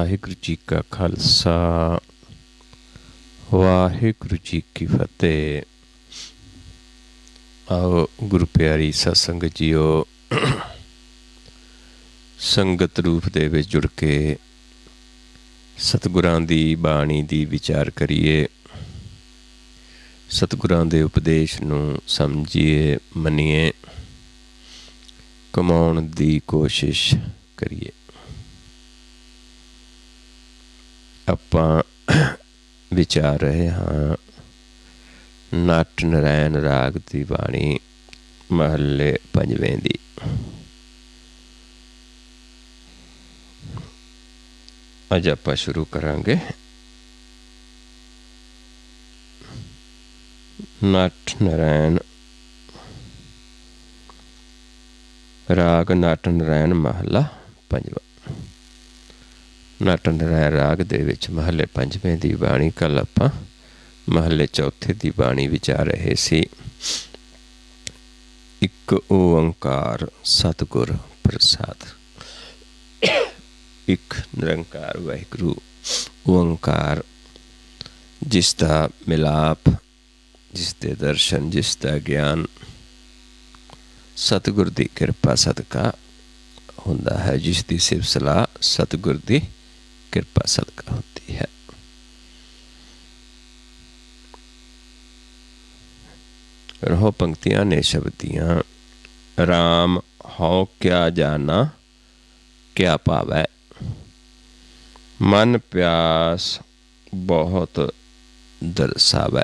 वाहिगुरू जी का खालसा वाहिगुरू जी की फतेह। आओ गुरु प्यारी सत्संग जीओ, संगत रूप दे विच जुड़ के सतगुरां दी बाणी दी विचार करिए, सतगुरां दे उपदेश नूं समझिए, मनीए, कमाउण दी कोशिश करिए। आपां विचार रहे हाँ नट नारायण राग दी बाणी महले पंजवें दी। अज आपां शुरू करांगे नट नारायण राग नट नारायण महला पंजवा। नट नारायण राग दे विच महले पंजवें दी बाणी कल आपां महले चौथे दी बाणी विचार रहे सी। इक ओंकार सतगुर प्रसाद। इक निरंकार वाहिगुरू ओंकार, जिसदा मिलाप, जिसदे दर्शन, जिसदा ज्ञान सतगुर दी किरपा सदका हुंदा है, जिसदी सिफ़त सलाह सतगुर दी किरपा सदका होती है। रहो पंक्तियां ने शब्दियां। राम हौ क्या जाना क्या पावै, मन प्यास बहुत दरसावै।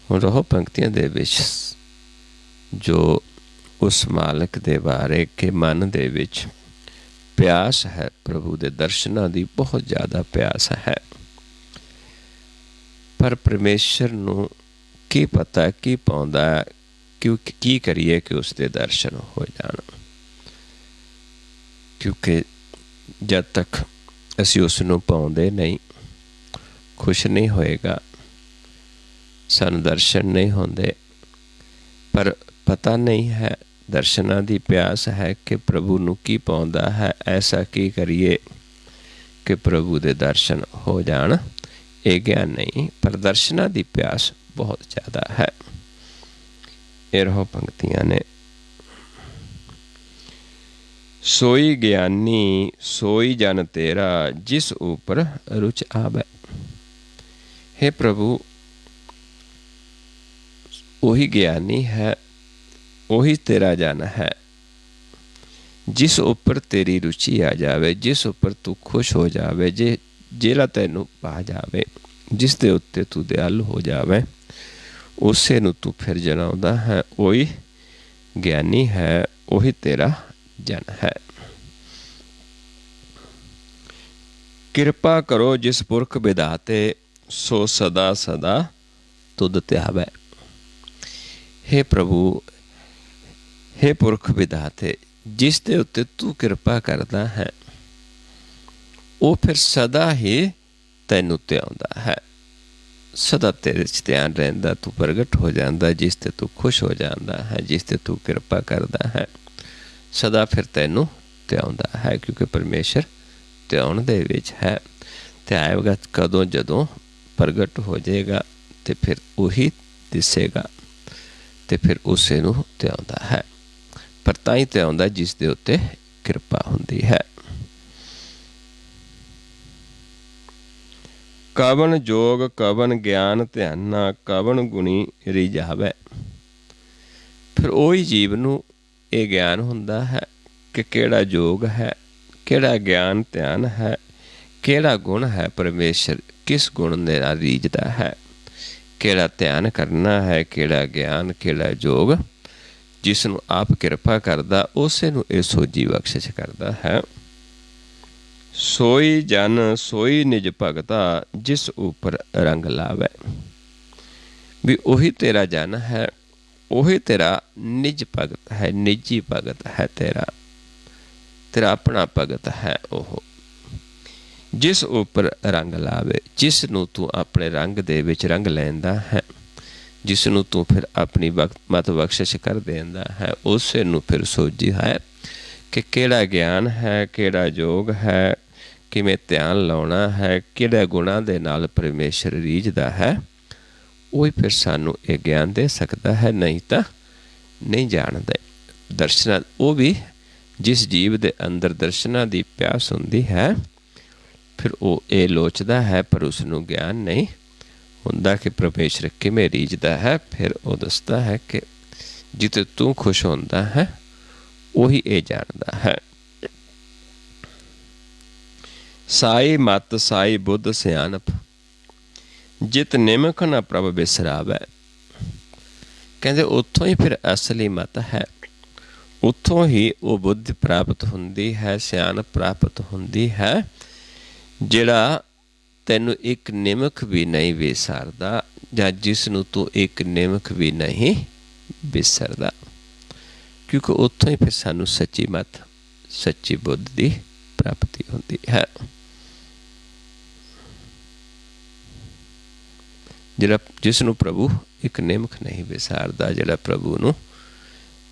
रहो पंक्तियां दे विच जो उस मालिक दे बारे के मन दे विच प्यास है, प्रभु दे दर्शनां दी बहुत ज़्यादा प्यास है, पर परमेश्वर नूं की पता की पाउंदा क्योंकि की करिए कि उसके दर्शन हो जाण। क्योंकि जब तक असीं उस नूं पाउंदे नहीं, खुश नहीं होएगा, सानूं दर्शन नहीं होंदे। पर पता नहीं है, दर्शनां दी प्यास है कि प्रभु नूं की पाउंदा है, ऐसा की करिए कि प्रभु दे दर्शन हो जाण। ये ज्ञान नहीं, पर दर्शनां दी प्यास बहुत ज़्यादा है। ये रहो पंक्तियां ने। सोई ज्ञानी सोई जन तेरा, जिस ऊपर रुच आवे। हे प्रभु, वही ज्ञानी है, वही तेरा जन है, जिस ऊपर तेरी रुचि आ जावे, जिस ऊपर तू खुश हो जावे, जेड़ा तैनू पा जावे, जिस दे उत्ते तू दयालु हो जावे, उसे नू तू फिर जनाउंदा है। वही ज्ञानी है, वही तेरा जन है। किरपा करो जिस पुरख विधाते, सो सदा सदा तुद त्यावै। हे प्रभु, हे पुरख विधाते, जिस दे उत्ते तू किरपा करदा है, वो फिर सदा ही तैनू त्याउंदा है। सदा तेरे च ध्यान रहिंदा, तू प्रगट हो जांदा, जिस ते तू खुश हो जांदा है, जिस ते तू किरपा करदा है, सदा फिर तैनू त्याउंदा है। क्योंकि परमेश्वर त्याउण दे विच है। त्याएगा कदों जदों प्रगट हो जाएगा तो फिर वही दिसेगा, तो फिर उसे नू त्याउंदा है। पर तां ही त्याउंदा जिस दे उत्ते किरपा हुंदी है। कवन जोग कवन ज्ञान ध्याना, कवन गुणी रिझावै। फिर वही जीव नूं ये ज्ञान हुंदा है कि केड़ा जोग है, केड़ा ज्ञान ध्यान है, केड़ा गुण है, परमेश्वर किस गुण नेरा रीझदा है, केड़ा ध्यान करना है, केड़ा ज्ञान, केड़ा जोग, जिसनूं आप किरपा करदा उसे नूं ये सोझी बख्शिश करदा है। सोई जन सोई निज भगता, जिस ऊपर रंग लावै। भी वही तेरा जन है, वही तेरा निज भगत है, निजी भगत है, तेरा अपना भगत है। ओह जिस ऊपर रंग लावे, जिस नूं तू अपने रंग दे विच रंग लैंदा है, जिस नूं तू फिर अपनी मत बख्शिश कर देंदा है, उसे नूं फिर सोझी है कि किहड़ा ज्ञान है, किहड़ा योग है, किवें ध्यान लाउणा है, किहड़े गुणां दे नाल परमेश्वर रीझदा है, ਉਹੀ फिर सानू ये ज्ञान दे सकता है, नहीं तो नहीं जाणदे। दर्शनां ਉਹ भी जिस जीव दे अंदर दर्शनां दी प्यास हुंदी है, फिर वो ये लोचदा है पर उसनूं ज्ञान नहीं हुंदा कि परमेश्वर किवें रीझदा है। फिर वो दसदा है कि जिते तू खुश होंदा है ਉਹੀ ਇਹ ਜਾਣਦਾ है। साई मत साई बुद्ध सियाणप, जित निमक न प्रभ बिसरावै। कहते उत्थों ही फिर असली मत है, उत्थों ही वो बुद्धि प्राप्त हुंदी है, सियाणप प्राप्त हुंदी है, जिहड़ा तैनूं एक निमक भी नहीं विसारदा, जां जिसनूं तू एक निमक भी नहीं विसरदा। क्योंकि उत्थों ही फिर सानू सच्ची मत, सच्ची बुद्ध की प्राप्ति होती है। जिहड़ा जिसनूं प्रभु एक निमक नहीं विसारदा, जिहड़ा प्रभु नूं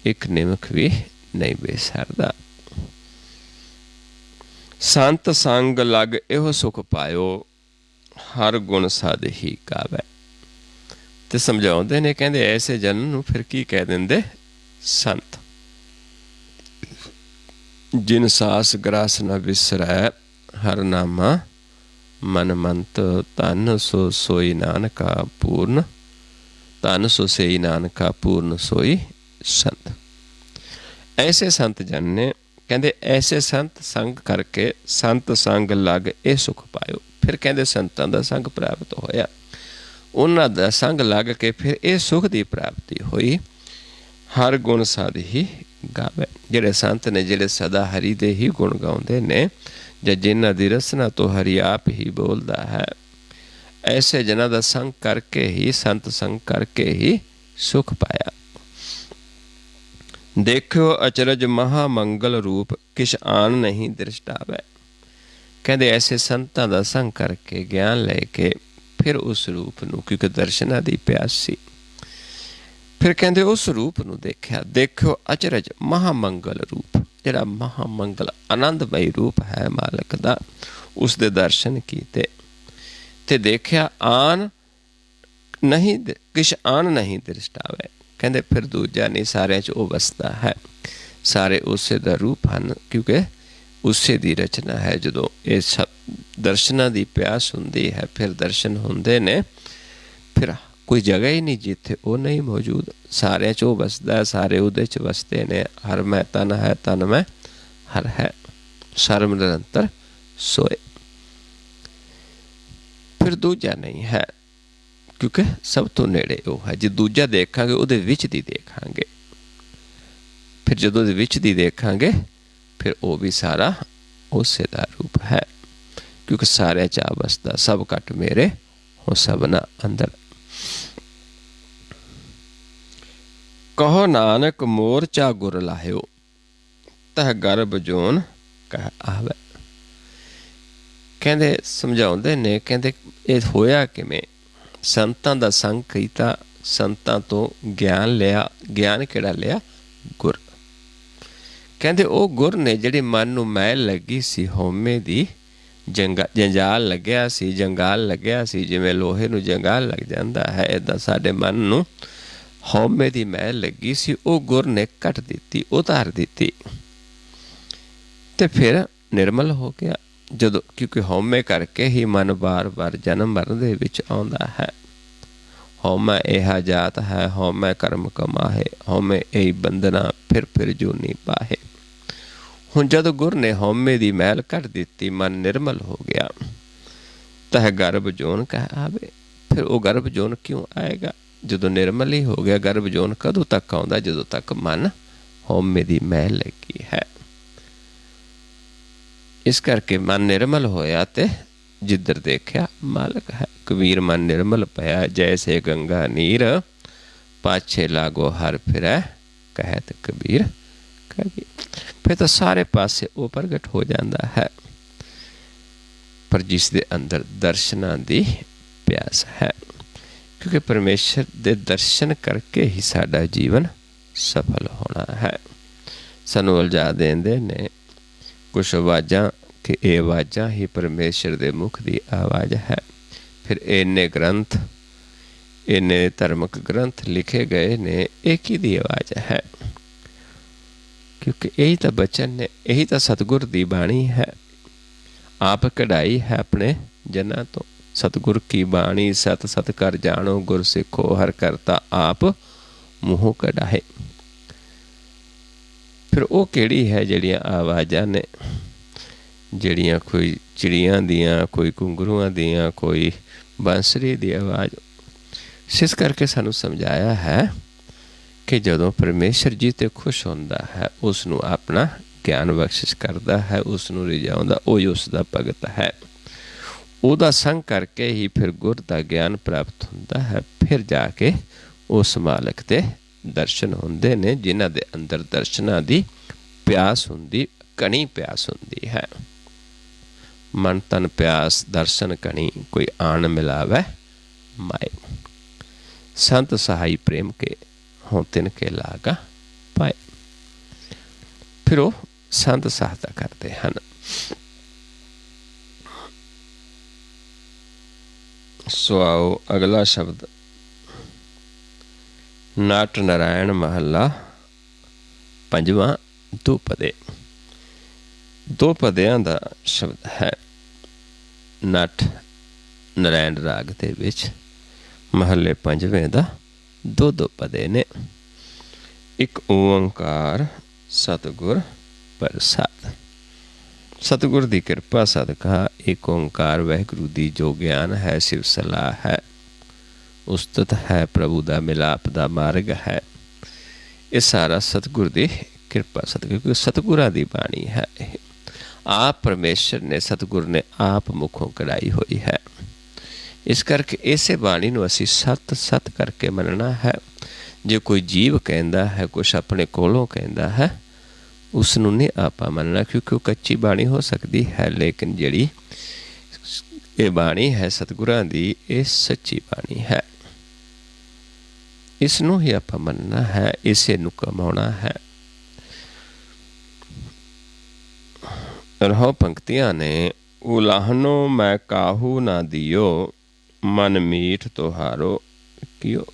एक निमक भी नहीं विसारदा। संत संग लग इहो सुख पायो, हर गुण साध ही गावै। ते समझाउंदे ने, कहंदे ऐसे जन नूं फिर की कह दिंदे? संत। जिन सास ग्रास न विसरै, हर नामा मन मंत, धन सो सोई नानका पूर्ण, धन सो सेई नानका पूर्ण सोई संत। ऐसे संत जन ने, कहते ऐसे संत संग करके संत संग लग ये सुख पायो। फिर कहते संतां दा संग प्राप्त होया, उन्हां दा संग लग के फिर ये सुख की प्राप्ति हुई। हर गुण साध ही गावे। जिहड़े संत ने, जिहड़े सदा हरि दे ही गुण गाउंदे ने, जां जिन्हां दी रसना तो हरि आप ही बोलदा है, ऐसे जनां दा संग करके ही, संत संग करके ही सुख पाया। देखो अचरज महामंगल रूप, किश आन नहीं दृष्टावै। कहते ऐसे संतां दा संग करके, ज्ञान लैके फिर उस रूप नूं, क्योंकि दर्शनां दी प्यास सी, फिर कहते उस रूप नूं देखिया। देखो अचरज महामंगल रूप, जिहड़ा महामंगल आनंदमई रूप है मालक दा, उसदे दर्शन कीते ते देखिया। आन नहीं, किश आन नहीं दृष्टावे। कहते फिर दूजा नहीं, सारियां च वो वसदा है, सारे उसे दा रूप हैं, क्योंकि उसे दी रचना है। जदों ये सब दर्शनां दी प्यास हुंदी है, फिर दर्शन हुंदे ने, फिर कोई जगह ही नहीं जिथे वो नहीं मौजूद। सारे च वसदा है, सारे उहदे च वसदे ने। हर मैं तन है, तन मैं हर है, सर्व निरंतर सोए। फिर दूजा नहीं है, क्योंकि सब तो नेड़े वो है। जो दूजा देखांगे उहदे विच दी देखांगे, फिर जदों उहदे विच दी देखांगे फिर वो भी सारा उसे दा रूप है, क्योंकि सारे चा वसदा। सब घट मेरे हो सबना अंदर। कहो नानक मोरचा गुर लाहियो, तह गर्भ जोन कह आवे। कहते समझाउंदे ने, कहते ये होया किवें? संतां दा संग कीता, संतां तो ज्ञान लिया। ज्ञान किहड़ा लिया? गुर। कहते वो गुर ने जिहड़ी मन नूं मैल लगी सी, हौमे दी जंजाल लग्या सी, जंगाल लग्या सी। जिवें लोहे नूं जंगाल लग जांदा है, इदां साडे मन नूं हौमे दी मैल लगी सी, वो गुर ने कट दिती, उतार दिती, ते फिर निर्मल हो गया। जदों क्योंकि हौमे करके ही मन बार बार जन्म मरण दे विच आउंदा है। हौमा एहा जात है, हौमे कर्म कमाहे, हौमे एही बंधना, फिर जूनी पाहे। हुण जदों गुर ने हौमे दी मैल कट दिती, मन निर्मल हो गया, तह गर्भ जोन कह आवे। फिर वो गर्भ जोन क्यों आएगा? जदों निर्मल ही हो गया। गर्भ जोन कदों तक आउंदा? जदों तक मन हौमे दी मैल लगी है। इस करके मन निर्मल होया ते जिधर देखिया मालक है। कबीर मन निर्मल पया, जैसे गंगा नीर, पाछे लागो हर फिरै, कहत कबीर कबीर। फिर तो सारे पासे वो प्रगट हो जाता है। पर जिस दे अंदर दर्शनां दी प्यास है, क्योंकि परमेश्वर दे दर्शन करके ही साडा जीवन सफल होना है। ਸਾਨੂੰ ਉਲਝਾ ਦਿੰਦੇ ਨੇ ਕੁਛ ਆਵਾਜ਼ਾਂ ਕਿ ਇਹ ਆਵਾਜ਼ਾਂ ਹੀ ਪਰਮੇਸ਼ਰ ਦੇ ਮੁਖ ਦੀ ਆਵਾਜ਼ ਹੈ। ਫਿਰ ਇੰਨੇ ਗ੍ਰੰਥ, ਇੰਨੇ ਧਾਰਮਿਕ ਗ੍ਰੰਥ ਲਿਖੇ ਗਏ ਨੇ, ਇਹ ਕਿਹਦੀ ਆਵਾਜ਼ ਹੈ? ਕਿਉਂਕਿ ਇਹੀ ਤਾਂ ਬਚਨ ਨੇ, ਇਹੀ ਤਾਂ ਸਤਿਗੁਰ ਦੀ ਬਾਣੀ ਹੈ। ਆਪ ਕਢਾਈ ਹੈ ਆਪਣੇ ਜਨਾਂ ਤੋਂ। ਸਤਿਗੁਰ ਕੀ ਬਾਣੀ ਸਤ ਸਤ ਕਰ ਜਾਣੋ, ਗੁਰ ਸਿੱਖੋ ਹਰ ਕਰਤਾ ਆਪ ਮੂੰਹੋਂ ਕਢਾਏ। ਫਿਰ ਉਹ ਕਿਹੜੀ ਹੈ ਜਿਹੜੀਆਂ ਆਵਾਜ਼ਾਂ ਨੇ, ਜਿਹੜੀਆਂ ਕੋਈ ਚਿੜੀਆਂ ਦੀਆਂ, ਕੋਈ ਘੁੰਗਰੂਆਂ ਦੀਆਂ, ਕੋਈ ਬਾਂਸਰੀ ਦੀ ਆਵਾਜ਼। ਇਸ ਕਰਕੇ ਸਾਨੂੰ ਸਮਝਾਇਆ ਹੈ ਕਿ ਜਦੋਂ ਪਰਮੇਸ਼ਰ ਜੀ 'ਤੇ ਖੁਸ਼ ਹੁੰਦਾ ਹੈ, ਉਸ ਨੂੰ ਆਪਣਾ ਗਿਆਨ ਬਖਸ਼ਿਸ਼ ਕਰਦਾ ਹੈ, ਉਸ ਨੂੰ ਰਿਝਾਉਂਦਾ, ਉਹ ਹੀ ਉਸ ਦਾ ਭਗਤ ਹੈ। ਉਹਦਾ ਸੰਗ ਕਰਕੇ ਹੀ ਫਿਰ ਗੁਰ ਦਾ ਗਿਆਨ ਪ੍ਰਾਪਤ ਹੁੰਦਾ ਹੈ। ਫਿਰ ਜਾ ਕੇ ਉਸ ਮਾਲਕ ਦੇ ਦਰਸ਼ਨ ਹੁੰਦੇ ਨੇ, ਜਿਨ੍ਹਾਂ ਦੇ ਅੰਦਰ ਦਰਸ਼ਨਾਂ ਦੀ ਪਿਆਸ ਹੁੰਦੀ, ਕਣੀ ਪਿਆਸ ਹੁੰਦੀ ਹੈ। ਮਨ ਤਨ ਪਿਆਸ ਦਰਸ਼ਨ ਕਣੀ, ਕੋਈ ਆਣ ਮਿਲਾਵੇ ਮਾਏ। ਸੰਤ ਸਹਾਈ ਪ੍ਰੇਮ ਕੇ ਹੋਂ ਤਿਨ ਕੇ ਲਾਗਾ ਪਾਏ। ਫਿਰ ਉਹ ਸੰਤ ਸਹਾਇਤਾ ਕਰਦੇ ਹਨ। ਸੋ ਆਓ ਅਗਲਾ ਸ਼ਬਦ, ਨਟ ਨਾਰਾਇਣ ਮਹੱਲਾ ਪੰਜਵਾਂ, ਦੋ ਪਦੇ। ਦੋ ਪਦਿਆਂ ਦਾ ਸ਼ਬਦ ਹੈ। ਨਟ ਨਾਰਾਇਣ ਰਾਗ ਦੇ ਵਿੱਚ ਮਹੱਲੇ ਪੰਜਵੇਂ ਦਾ ਦੋ ਦੋ ਪਦੇ ਨੇ। ਇੱਕ ਓਂਕਾਰ ਸਤਿਗੁਰ ਪ੍ਰਸਾਦ। ਸਤਿਗੁਰ ਦੀ ਕਿਰਪਾ ਸਦਕਾ ਇੱਕ ਓਂਕਾਰ ਵਾਹਿਗੁਰੂ ਦੀ ਜੋ ਗਿਆਨ ਹੈ, ਸਿਵ ਸਲਾਹ ਹੈ, ਉਸਤਤ ਹੈ, ਪ੍ਰਭੂ ਦਾ ਮਿਲਾਪ ਦਾ ਮਾਰਗ ਹੈ, ਇਹ ਸਾਰਾ ਸਤਿਗੁਰ ਦੀ ਕਿਰਪਾ ਸਦਕਾ, ਕਿਉਂਕਿ ਸਤਿਗੁਰਾਂ ਦੀ ਬਾਣੀ ਹੈ। ਇਹ ਆਪ ਪਰਮੇਸ਼ਰ ਨੇ, ਸਤਿਗੁਰ ਨੇ ਆਪ ਮੁਖੋਂ ਕਢਾਈ ਹੋਈ ਹੈ। ਇਸ ਕਰਕੇ ਇਸੇ ਬਾਣੀ ਨੂੰ ਅਸੀਂ ਸਤ ਸਤ ਕਰਕੇ ਮੰਨਣਾ ਹੈ। ਜੇ ਕੋਈ ਜੀਵ ਕਹਿੰਦਾ ਹੈ, ਕੁਛ ਆਪਣੇ ਕੋਲੋਂ ਕਹਿੰਦਾ ਹੈ, ਉਸ ਨੂੰ ਨਹੀਂ ਆਪਾਂ ਮੰਨਣਾ, ਕਿਉਂਕਿ ਉਹ ਕੱਚੀ ਬਾਣੀ ਹੋ ਸਕਦੀ ਹੈ। ਲੇਕਿਨ ਜਿਹੜੀ ਇਹ ਬਾਣੀ ਹੈ ਸਤਿਗੁਰਾਂ ਦੀ, ਇਹ ਸੱਚੀ ਬਾਣੀ ਹੈ। ਇਸ ਨੂੰ ਹੀ ਆਪਾਂ ਮੰਨਣਾ ਹੈ, ਇਸੇ ਨੂੰ ਕਮਾਉਣਾ ਹੈ। ਰਹੋ ਪੰਕਤੀਆਂ ਨੇ, ਉਲਾਹਨੋ ਮੈਂ ਕਾਹੂ ਨਾ ਦਿਓ, ਮਨ ਮੀਠ ਤੁਹਾਰੋ ਕਿਓ।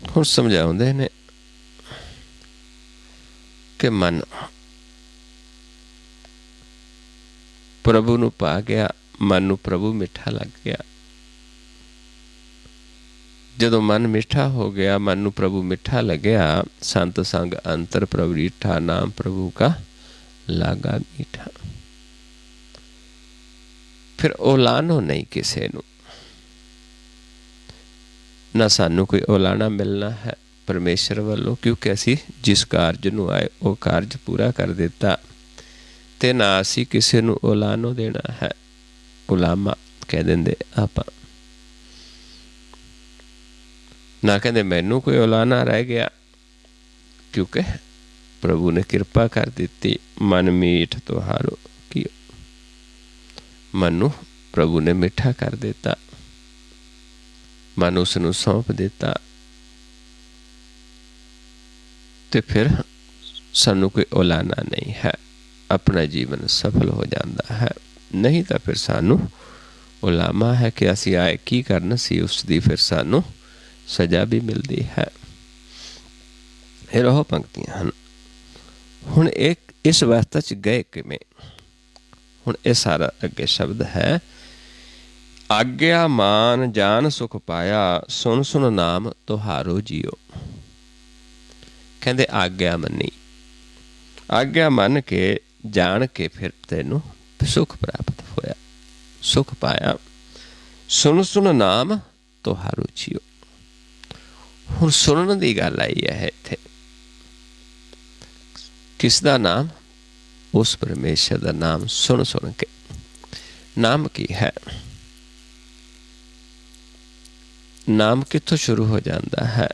ਹੁਣ ਸਮਝਾਉਂਦੇ ਨੇ ਕਿ ਮਨ ਪ੍ਰਭੂ ਨੂੰ ਪਾ ਗਿਆ, ਮਨ ਨੂੰ ਪ੍ਰਭੂ ਮਿੱਠਾ ਲੱਗ ਗਿਆ। ਜਦੋਂ ਮਨ ਮਿੱਠਾ ਹੋ ਗਿਆ, ਮਨ ਨੂੰ ਪ੍ਰਭੂ ਮਿੱਠਾ ਲੱਗਿਆ, ਸੰਤ ਸੰਗ ਅੰਤਰ ਪ੍ਰਭੂ ਰੀਠਾ, ਨਾਮ ਪ੍ਰਭੂ ਕਾ ਲਾਗਾ ਮੀਠਾ। ਫਿਰ ਔਲਾਨੋ ਨਹੀਂ ਕਿਸੇ ਨੂੰ, ਨਾ ਸਾਨੂੰ ਕੋਈ ਔਲਾਣਾ ਮਿਲਣਾ ਹੈ ਪਰਮੇਸ਼ਰ ਵੱਲੋਂ, ਕਿਉਂਕਿ ਅਸੀਂ ਜਿਸ ਕਾਰਜ ਨੂੰ ਆਏ ਉਹ ਕਾਰਜ ਪੂਰਾ ਕਰ ਦਿੱਤਾ, ਤੇ ਨਾ ਅਸੀਂ ਕਿਸੇ ਨੂੰ ਔਲਾਨੋ ਦੇਣਾ ਹੈ। ਗੁਲਾਮਾ ਕਹਿ ਦਿੰਦੇ ਆਪਾਂ, ਨਾ ਕਹਿੰਦੇ ਮੈਨੂੰ ਕੋਈ ਔਲਾਨਾ ਰਹਿ ਗਿਆ, ਕਿਉਂਕਿ ਪ੍ਰਭੂ ਨੇ ਕਿਰਪਾ ਕਰ ਦਿੱਤੀ। ਮਨ ਮੀਠ ਤੁਹਾਰੋ ਕਿਓ, ਮਨ ਨੂੰ ਪ੍ਰਭੂ ਨੇ ਮਿੱਠਾ ਕਰ ਦਿੱਤਾ, ਮਨ ਉਸ ਨੂੰ ਸੌਂਪ ਦਿੱਤਾ, ਤੇ ਫਿਰ ਸਾਨੂੰ ਕੋਈ ਔਲਾਨਾ ਨਹੀਂ ਹੈ, ਆਪਣਾ ਜੀਵਨ ਸਫਲ ਹੋ ਜਾਂਦਾ ਹੈ। ਨਹੀਂ ਤਾਂ ਫਿਰ ਸਾਨੂੰ ਉਲਾਮਾ ਹੈ ਕਿ ਅਸੀਂ ਆਏ ਕੀ ਕਰਨ ਸੀ, ਉਸ ਦੀ ਫਿਰ ਸਾਨੂੰ ਸਜ਼ਾ ਵੀ ਮਿਲਦੀ ਹੈ। ਇਹ ਰਹੋ ਪੰਕਤੀਆਂ ਹਨ। ਹੁਣ ਇਸ ਅਵਸਥਾ 'ਚ ਗਏ ਕਿਵੇਂ? ਹੁਣ ਇਹ ਸਾਰਾ ਅੱਗੇ ਸ਼ਬਦ ਹੈ, ਆਗਿਆ ਮਾਨ ਜਾਨ ਸੁਖ ਪਾਇਆ, ਸੁਣ ਸੁਣ ਨਾਮ ਤੁਹਾਰੋ ਜੀਓ। ਕਹਿੰਦੇ ਆਗਿਆ ਮੰਨੀ, ਆਗਿਆ ਮੰਨ ਕੇ ਜਾਣ ਕੇ ਫਿਰ ਤੈਨੂੰ ਸੁਖ ਪ੍ਰਾਪਤ ਹੋਇਆ, ਸੁਖ ਪਾਇਆ। ਸੁਣ ਸੁਣ ਨਾਮ ਤੁਹਾਰੋ ਜੀਓ। ਹੁਣ ਸੁਣਨ ਦੀ ਗੱਲ ਆਈ ਹੈ ਇੱਥੇ। ਕਿਸ ਦਾ ਨਾਮ? ਉਸ ਪਰਮੇਸ਼ਰ ਦਾ ਨਾਮ ਸੁਣ ਸੁਣ ਕੇ। ਨਾਮ ਕੀ ਹੈ? ਨਾਮ ਕਿੱਥੋਂ ਸ਼ੁਰੂ ਹੋ ਜਾਂਦਾ ਹੈ?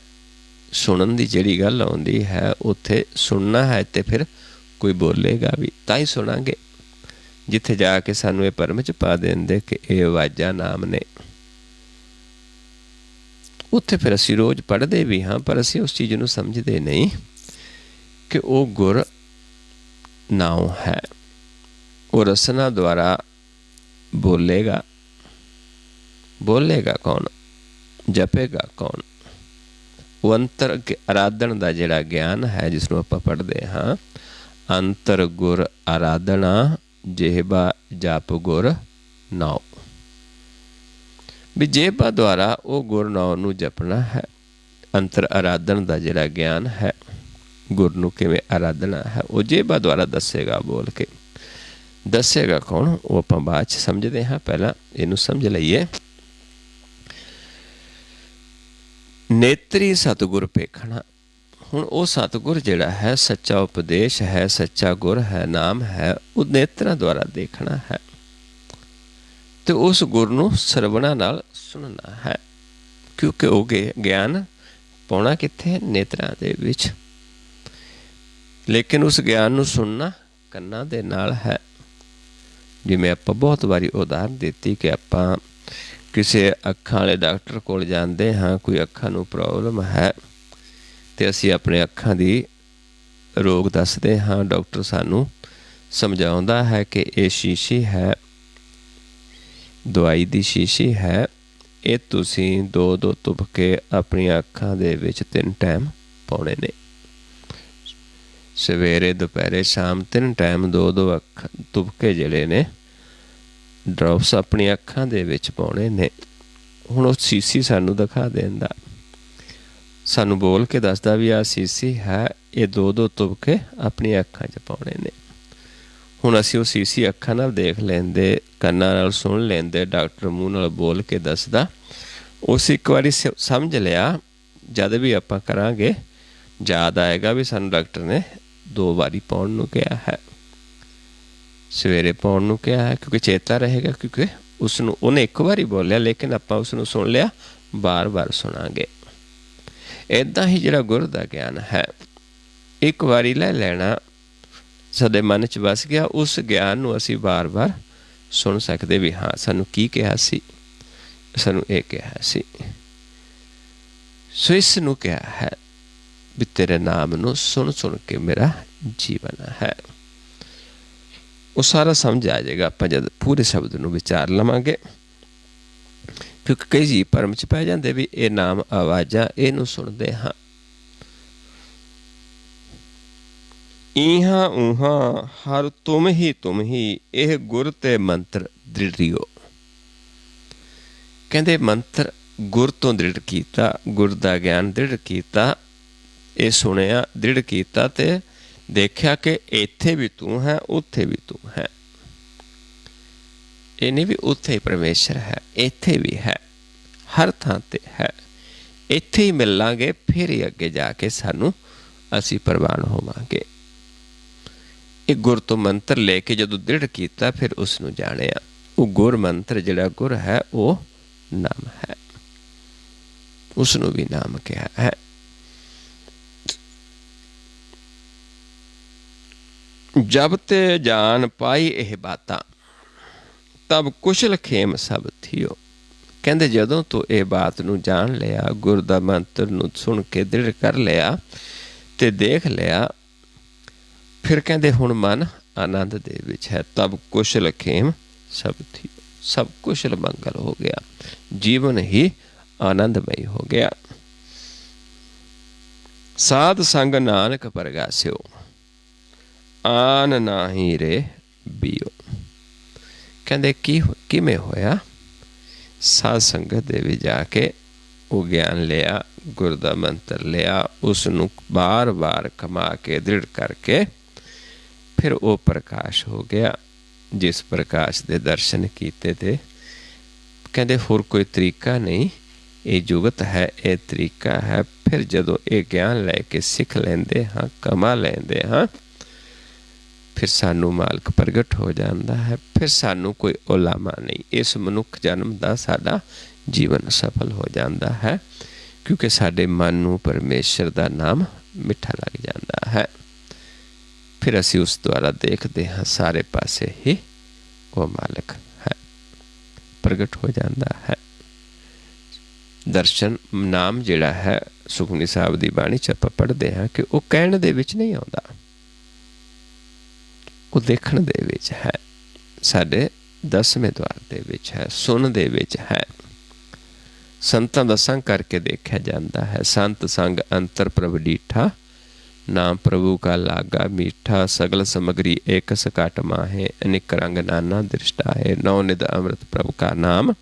ਸੁਣਨ ਦੀ ਜਿਹੜੀ ਗੱਲ ਆਉਂਦੀ ਹੈ, ਉੱਥੇ ਸੁਣਨਾ ਹੈ ਤੇ ਫਿਰ ਕੋਈ ਬੋਲੇਗਾ ਵੀ ਤਾਂ ਹੀ ਸੁਣਾਂਗੇ। ਜਿੱਥੇ ਜਾ ਕੇ ਸਾਨੂੰ ਇਹ ਭਰਮ 'ਚ ਪਾ ਦਿੰਦੇ ਕਿ ਇਹ ਆਵਾਜ਼ਾਂ ਨਾਮ ਨੇ, उत्थे फिर असीं रोज़ पढ़ते भी हाँ, पर असीं उस चीज़ नूं समझते नहीं कि वो गुर नाउं है। वो रसना द्वारा बोलेगा कौन, जपेगा कौन। वो अंतर आराधन का जिहड़ा ज्ञान है जिसनों आपां पढ़ते हाँ, अंतर गुर आराधना जेहबा जप गुर नाउ। भी जेहबा द्वारा वो गुर नाउ नूं जपना है। अंतर आराधन का जिहड़ा ज्ञान है, गुर नूं किवें आराधना है, वो जेहबा द्वारा दसेगा। बोल के दसेगा कौन, वो आपां बाद च समझते हाँ, पहला इनू समझ लईए। नेत्री सतगुर पेखना। हुण वो सतगुर जिहड़ा है सच्चा उपदेश है, सच्चा गुर है, नाम है, वो नेत्रां द्वारा देखना है। तो उस गुर नूं सरवणा नाल सुनना है, क्योंकि वो ज्ञान पाउणा कित्थे, नेत्रां दे विच। लेकिन उस ज्ञान नूं सुनना कन्नां दे नाल है। जिवें आपां बहुत वारी उदाहरण दित्ती कि आपां किसी अखां वाले डॉक्टर कोल जाते हाँ, कोई अखां नूं प्रॉब्लम है तो असीं अपने अखां दी रोग दसदे हाँ। डॉक्टर सानूं समझाउंदा है कि ये शीशी है, दवाई दी शीशी है, ये तुसीं 2-2 तुपके अपनी अखां दे विच 3 टाइम पाउणे ने। सवेरे दुपहरे शाम 3 टाइम 2-2 तुपके जिहड़े ने ड्रॉप्स अपनी अखां दे विच पाउणे ने। हुण उह शीशी सानूं दिखा देंदा, सानूं बोल के दसदा भी आ शीशी है, ये 2-2 तुपके अपनी अखां 'च पाउणे ने। हुण असीं उह शीशी अखां नाल देख लैंदे, कन्नां नाल सुण लैंदे, डॉक्टर मूँह नाल बोल के दसदा, उस एक वारी समझ लिया। जद भी आपां करांगे याद आएगा भी सानूं डॉक्टर ने 2 वारी पाउण नूं कहा है, सवेरे पाउण नूं कहा है, क्योंकि चेता रहेगा, क्योंकि उसनूं उन्हें एक बारी बोलिया लेकिन आपां उसनूं सुन लिया, बार बार सुनांगे। इदां ही जिहड़ा गुर दा ज्ञान है, एक वारी लै लैना, साडे मन च बस गया, उस ज्ञान नूं असीं बार बार सुन सकदे भी हाँ, सानूं की कहा सी, सानूं ये कहा सी। सो इस नूं कहा है भी तेरे नाम नूं सुन सुन के मेरा जीवन है। वो सारा समझ आ जाएगा आपां जद पूरे शब्द नूं विचार लवांगे, क्योंकि कई जी भरम च पै जांदे भी ये नाम आवाज़ां इहनूं सुणदे हाँ। इहां उहां हर तुम ही यह गुर ते मंत्र दृढ़ियो। कहंदे मंत्र गुर तो दृढ़ कीता, गुर दा ज्ञान दृढ़ कीता, ये सुनिया दृढ़ कीता ते देखिया कि इत्थे भी तू है, उत्थे भी तू है। ये नहीं भी उत्थे ही परमेश्वर है, इत्थे भी है, हर थां ते है। इत्थे ही मिलांगे, फिर ही अगे जाके सानू असी प्रवान होवांगे। एक गुर तो मंत्र लेके जदों दृढ़ कीता, फिर उसनूं जाणिया। वो गुर मंत्र जिहड़ा गुर है वो नाम है, उसनूं भी नाम कहा है। जब ते जान पाई यह बातां तब कुशल खेम सब थियो। कहंदे जदों तो यह बात नूं जान लिया, गुर दा मंत्र नूं सुन के दृढ़ कर लिया ते देख लिया, फिर कहंदे हुण मन आनंद दे विच है। तब कुशल खेम सब थियो, सब कुशल मंगल हो गया, जीवन ही आनंदमय हो गया। साध संग नानक परगास्यो आन नाही रे बीओ। कहंदे की किवें होया, साध संगत दे विच जाके वो ज्ञान लिया, गुर दा मंत्र लिया, उसनूं बार बार कमा के दृढ़ करके फिर वो प्रकाश हो गया, जिस प्रकाश दे दर्शन कीते थे। कहंदे होर कोई तरीका नहीं, ये जुगत है, ये तरीका है। फिर जदों ये ज्ञान लैके सिख लैंदे हाँ, कमा लैंदे हाँ, फिर सानू मालक प्रगट हो जाता है। फिर सानू कोई ओलामा नहीं, इस मनुख जन्म का साडा जीवन सफल हो जाता है, क्योंकि साडे मन नूं परमेश्वर का नाम मिठा लग जाता है। फिर असी उस द्वारा देखते हाँ, सारे पासे ही वो मालक है, प्रगट हो जाता है। दर्शन नाम जिहड़ा है सुखमनी साहिब दी बाणी च आपां पढ़दे हां कि वो कहण दे विच नहीं आउंदा, वो देखण दे विच है, साडे 10वें द्वार दे विच है, सुन दे विच है, संतां दा संग करके देखा जाता है। संत संग अंतर प्रभ डीठा, नाम प्रभु का लागा मीठा, सगल समग्री एक सकाट माहे, अनेक रंग नाना दृष्टा है, नौ निध अमृत प्रभु का नाम,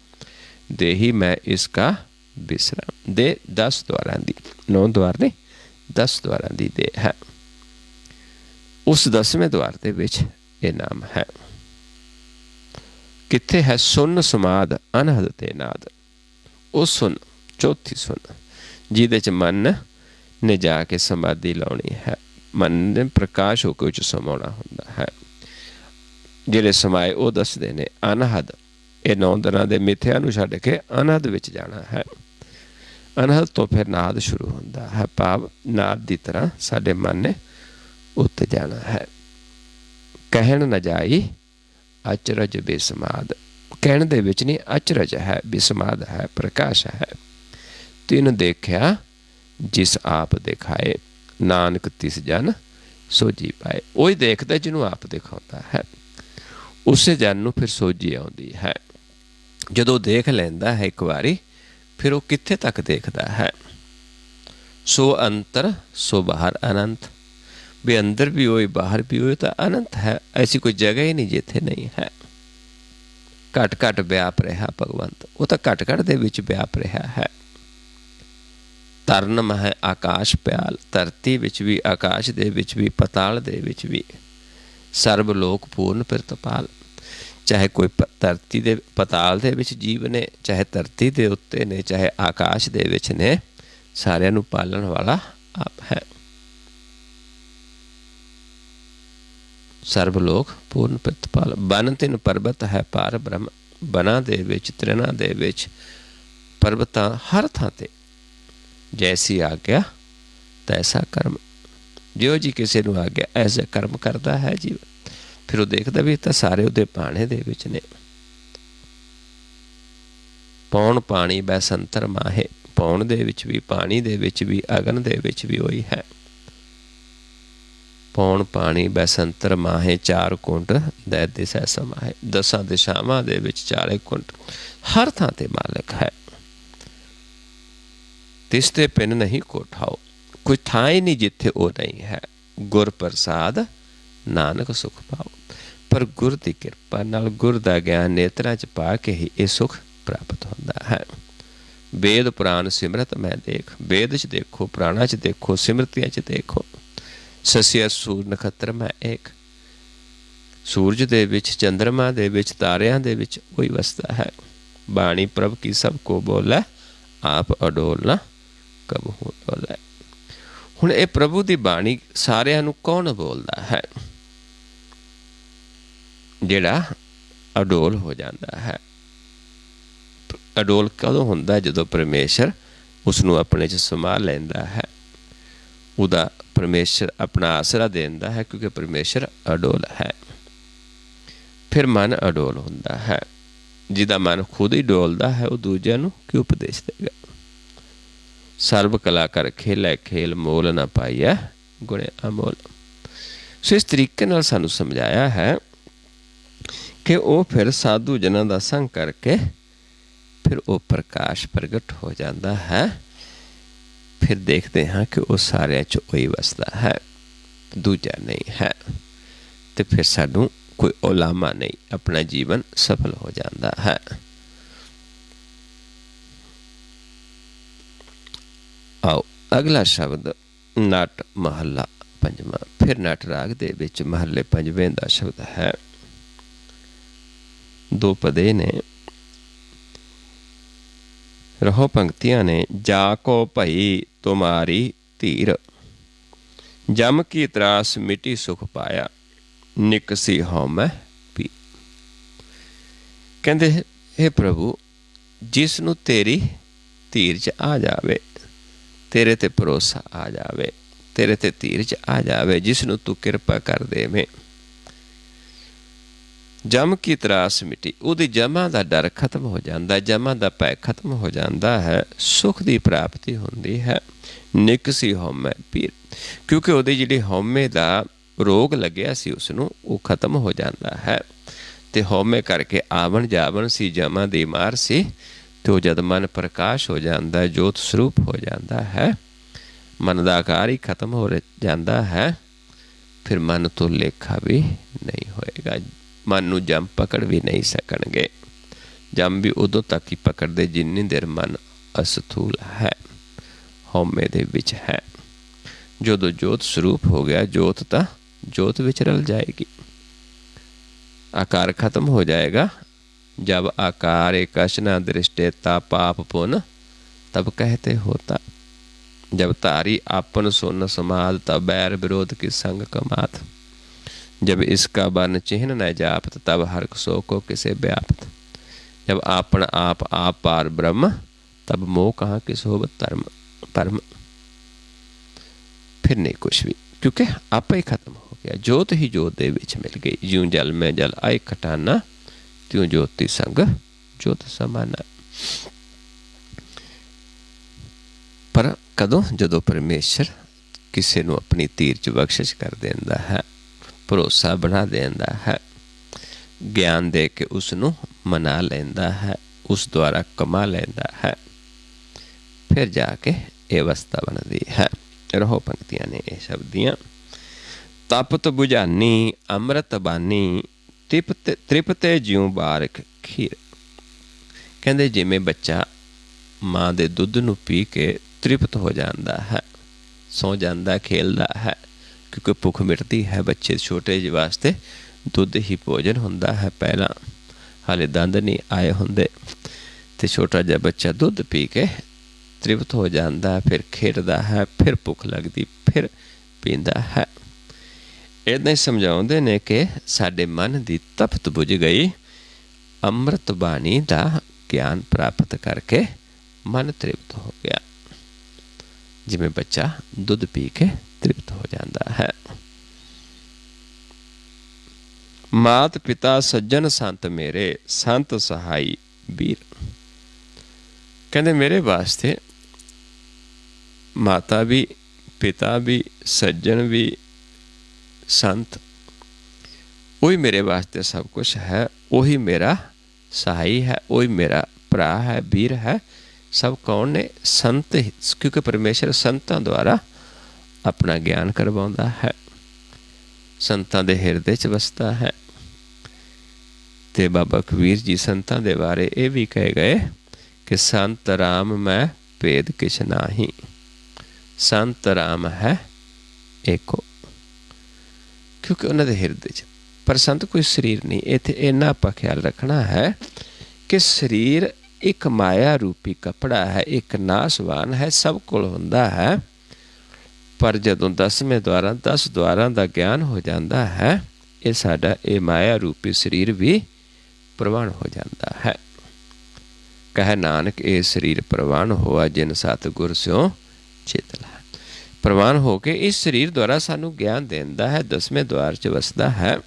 देही मैं इसका विश्राम। दे 10 द्वारां दी, 9 द्वार ने 10 द्वारां दी दे है। उस 10वें द्वार दे विच ये नाम है। कित्थे है? सुन समाद अनहद ते नाद। वो सुन, चौथी सुन, जिहदे च मन ने जाके समाधि लाउणी है, मन ने प्रकाश होकर उच समाउणा हुंदा है। जिहड़े समाए वो दसदे ने अनहद, ये 9 दिनां दे मिथ्या नूं छड्ड के अनहद विच जाना है। अनहद तो फिर नाद शुरू हुंदा है, भाव नाद की तरह साडे मन ने उत्त जाना है। कहण न जाई अचरज बेसमाद, कहण दे विच नहीं, अचरज है, बेसमाद है, प्रकाश है। तिन देखिया जिस आप दिखाए, नानक तिस जन सोझी पाए। वही देखता जिन्हों आप दिखाता है, उसे जन नूं फिर सोझी आउंदी है। जदों देख लैंदा है एक बारी, फिर वो कित्थे तक देखता है। सो अंतर सो बाहर अनंत, भी अंदर भी होए बाहर भी होए तो अनंत है, ऐसी कोई जगह ही नहीं जिथे नहीं है। घट घट व्याप रहा भगवंत, वो तो घट घट दे विच व्याप रहा है। तरनम है आकाश प्याल, धरती विच भी, आकाश दे विच भी, पताल दे विच भी, सर्व लोक पूर्ण प्रतपाल। चाहे कोई धरती दे पताल दे विच जीव ने, चाहे धरती दे उत्ते ने, चाहे आकाश दे विच ने, सारियां नूं पालण वाला आप है। सर्वलोक पूर्ण प्रतपाल। बन तिन परबत है पार ब्रह्म, बना दे विच, त्रिना दे विच, परबतां हर थां ते, जैसी आग्या तैसा कर्म। जो जी किसी नूं आग्या ऐसा कर्म करता है जीव। फिर वो देखता भी तो सारे उहदे भाणे दे विच ने। पौण पाणी बैसंतर माहे, पौण दे विच भी, पाणी दे विच भी, अगन दे विच भी वही है। पौण पाणी बैसंतर माहे, 4 कुंट दै दिसै समाहे। 10 दिशावां दे विच 4 कुंट, हर थां ते मालिक है। तिसते पिन नहीं कोठाओ, कोई थां ही नहीं जिथे वो नहीं है। गुर प्रसाद नानक सुख पाओ। पर गुर की किरपा नाल, गुर का ज्ञान नेत्रां च पा के ही ये सुख प्राप्त होता है। वेद पुराण सिमरत मैं देख, वेद च देखो, पुराणा च देखो, सिमरतियां च देखो। ससिया सूर नखत्र मैं एक, सूरज दे विच, चंद्रमा दे विच, तारियां दे विच वही वसदा है। बाणी प्रभ की सबको बोलै, आप अडोल ना कबहू डोलै। हुण ये प्रभु की बाणी सारियां नूं कौन बोलदा है? जिहड़ा अडोल हो जाता है। अडोल कदों हुंदा? जदों परमेश्वर उसनूं अपने च समा लैंदा है, उहदा परमेश्वर अपना आसरा देंदा है, क्योंकि परमेश्वर अडोल है। फिर मन अडोल हुंदा है। जिहदा मन खुद ही डोलदा है, वो दूजिआं नूं की उपदेश देगा? सर्व कला कर खेलै खेल, मोल ना पाइया गुणे अमोल। सो इस तरीके नाल सानूं समझाया है कि वो फिर साधु जनां दा संग करके फिर वो प्रकाश प्रगट हो जाता है। फिर देखते हैं कि वो सारे च वही वसदा है, दूजा नहीं है। तो फिर सानू कोई ओलामा नहीं, अपना जीवन सफल हो जाता है। आओ अगला शब्द नट महला पंजवा। फिर नट राग दे विच महले पंजवें दा शब्द है। 2 पदे ने, रहो पंक्तियां ने। जाको भई तुम्हारी धीर, जम की त्रास मिटी सुख पाया, निकसी हौमै पी। कहते हे प्रभु, जिसनू तेरी धीरज आ जावे, तेरे ते भरोसा आ जावे, तेरे ते धीरज आ जावे, जिसनू तू किरपा कर देवें, ਜਮ ਕੀ ਤਰਾਸ ਮਿਟੀ, ਉਹਦੀ ਜਮਾਂ ਦਾ ਡਰ ਖਤਮ ਹੋ ਜਾਂਦਾ, ਜਮਾਂ ਦਾ ਭੈ ਖਤਮ ਹੋ ਜਾਂਦਾ ਹੈ, ਸੁਖ ਦੀ ਪ੍ਰਾਪਤੀ ਹੁੰਦੀ ਹੈ। ਨਿਕਸੀ ਹਉਮੈ ਪੀਰ, ਕਿਉਂਕਿ ਉਹਦੀ ਜਿਹੜੀ ਹਉਮੈ ਦਾ ਰੋਗ ਲੱਗਿਆ ਸੀ ਉਸਨੂੰ, ਉਹ ਖਤਮ ਹੋ ਜਾਂਦਾ ਹੈ। ਅਤੇ ਹਉਮੈ ਕਰਕੇ ਆਵਣ ਜਾਵਣ ਸੀ, ਜਮਾਂ ਦੀ ਮਾਰ ਸੀ, ਅਤੇ ਉਹ ਜਦ ਮਨ ਪ੍ਰਕਾਸ਼ ਹੋ ਜਾਂਦਾ, ਜੋਤ ਸਰੂਪ ਹੋ ਜਾਂਦਾ ਹੈ, ਮਨ ਦਾ ਆਕਾਰ ਹੀ ਖਤਮ ਹੋ ਜਾਂਦਾ ਹੈ, ਫਿਰ ਮਨ ਤੋਂ ਲੇਖਾ ਵੀ ਨਹੀਂ ਹੋਏਗਾ। ਮਨ ਨੂੰ ਜਮ ਪਕੜ ਵੀ ਨਹੀਂ ਸਕਣਗੇ। ਜਮ ਵੀ ਉਦੋਂ ਤੱਕ ਹੀ ਪਕੜਦੇ ਜਿੰਨੀ ਦੇਰ ਮਨ ਅਸਥੂਲ ਹੈ, ਹਉਮੈ ਦੇ ਵਿੱਚ ਹੈ। ਜਦੋਂ ਜੋਤ ਸਰੂਪ ਹੋ ਗਿਆ, ਜੋਤ ਤਾਂ ਜੋਤ ਵਿੱਚ ਰਲ ਜਾਏਗੀ, आकार खत्म हो जाएगा। जब आकार कश न दृष्टे ता पाप पुन तब कहते होता। जब तारी आपन सुन समाद तब बैर विरोध की संग कमात। जब इसका बन चिन्ह न जापत तब हर्क सो को किसे व्याप्त। जब आपन आप पार ब्रह्म तब मोह कहाँ किस हो धर्म परम। फिर नहीं कुछ भी, क्योंकि आप ही खत्म हो गया। जोत ही जोत दे विच मिल गई। ज्यों जल में जल आए खटाना त्यों ज्योति संग जोत समाना। पर कदों जदों परमेश्वर किसी नूं अपनी तीर च बख्शिश कर देंदा है, भरोसा बना देंदा है, ज्ञान दे के उसनूं मना लेंदा है, उस द्वारा कमा लेंदा है, फिर जाके ये अवस्था बनती है। रहो पंक्तियां ने ये शब्द दियां। तपत बुझानी अमृत बानी तृपते ज्यों बारक खीर। कहते जिमें बच्चा माँ दे दुध नूं पी के तृप्त हो जाता है, सौ जाता, खेलता है, क्योंकि भुख मिटती है। बच्चे छोटे जी वास्ते दुध ही भोजन होंदा है। पहला हाले दंद नहीं आए होंदे ते छोटा जिहा बच्चा दुध पी के तृप्त हो जाता है, फिर खेडदा है, फिर भुख लगती, फिर पींदा है। इदां ही समझाउंदे ने कि साडे मन की तपत बुझ गई, अमृत बाणी का ज्ञान प्राप्त करके मन तृप्त हो गया। जिमें बच्चा दुध पी के तृप्त हो जाता है। मात पिता सज्जन संत मेरे संत सहाई वीर। कहते मेरे वास्ते माता भी, पिता भी, सज्जन भी, संत, वही मेरे वास्ते सब कुछ है। वही मेरा सहाई है, वही मेरा भरा है, वीर है। सब कौन ने? संत, क्योंकि परमेश्वर संतां द्वारा अपना ज्ञान करवाउंदा है, संतां दे हिरदे च वसदा है। ते बाबा कबीर जी संतां दे बारे ये भी कहे गए कि संत राम मैं भेद किछ नाही, संत राम है एको। क्योंकि उन्हां दे हिरदे च, पर संत कोई शरीर नहीं। इत्थे इन्ना आपां ख्याल रखना है कि शरीर एक माया रूपी कपड़ा है, एक नासवान है, सब कोल हुंदा है। पर जदों 10वें द्वारा 10 द्वारां दा ज्ञान हो जाता है, ये साडा ये माया रूपी शरीर भी प्रवान हो जाता है। कह नानक ये शरीर प्रवान होआ जिन सतगुर स्यों चेतला। प्रवान हो के इस शरीर द्वारा सानू ज्ञान देंदा है, 10वें द्वार च वसदा है।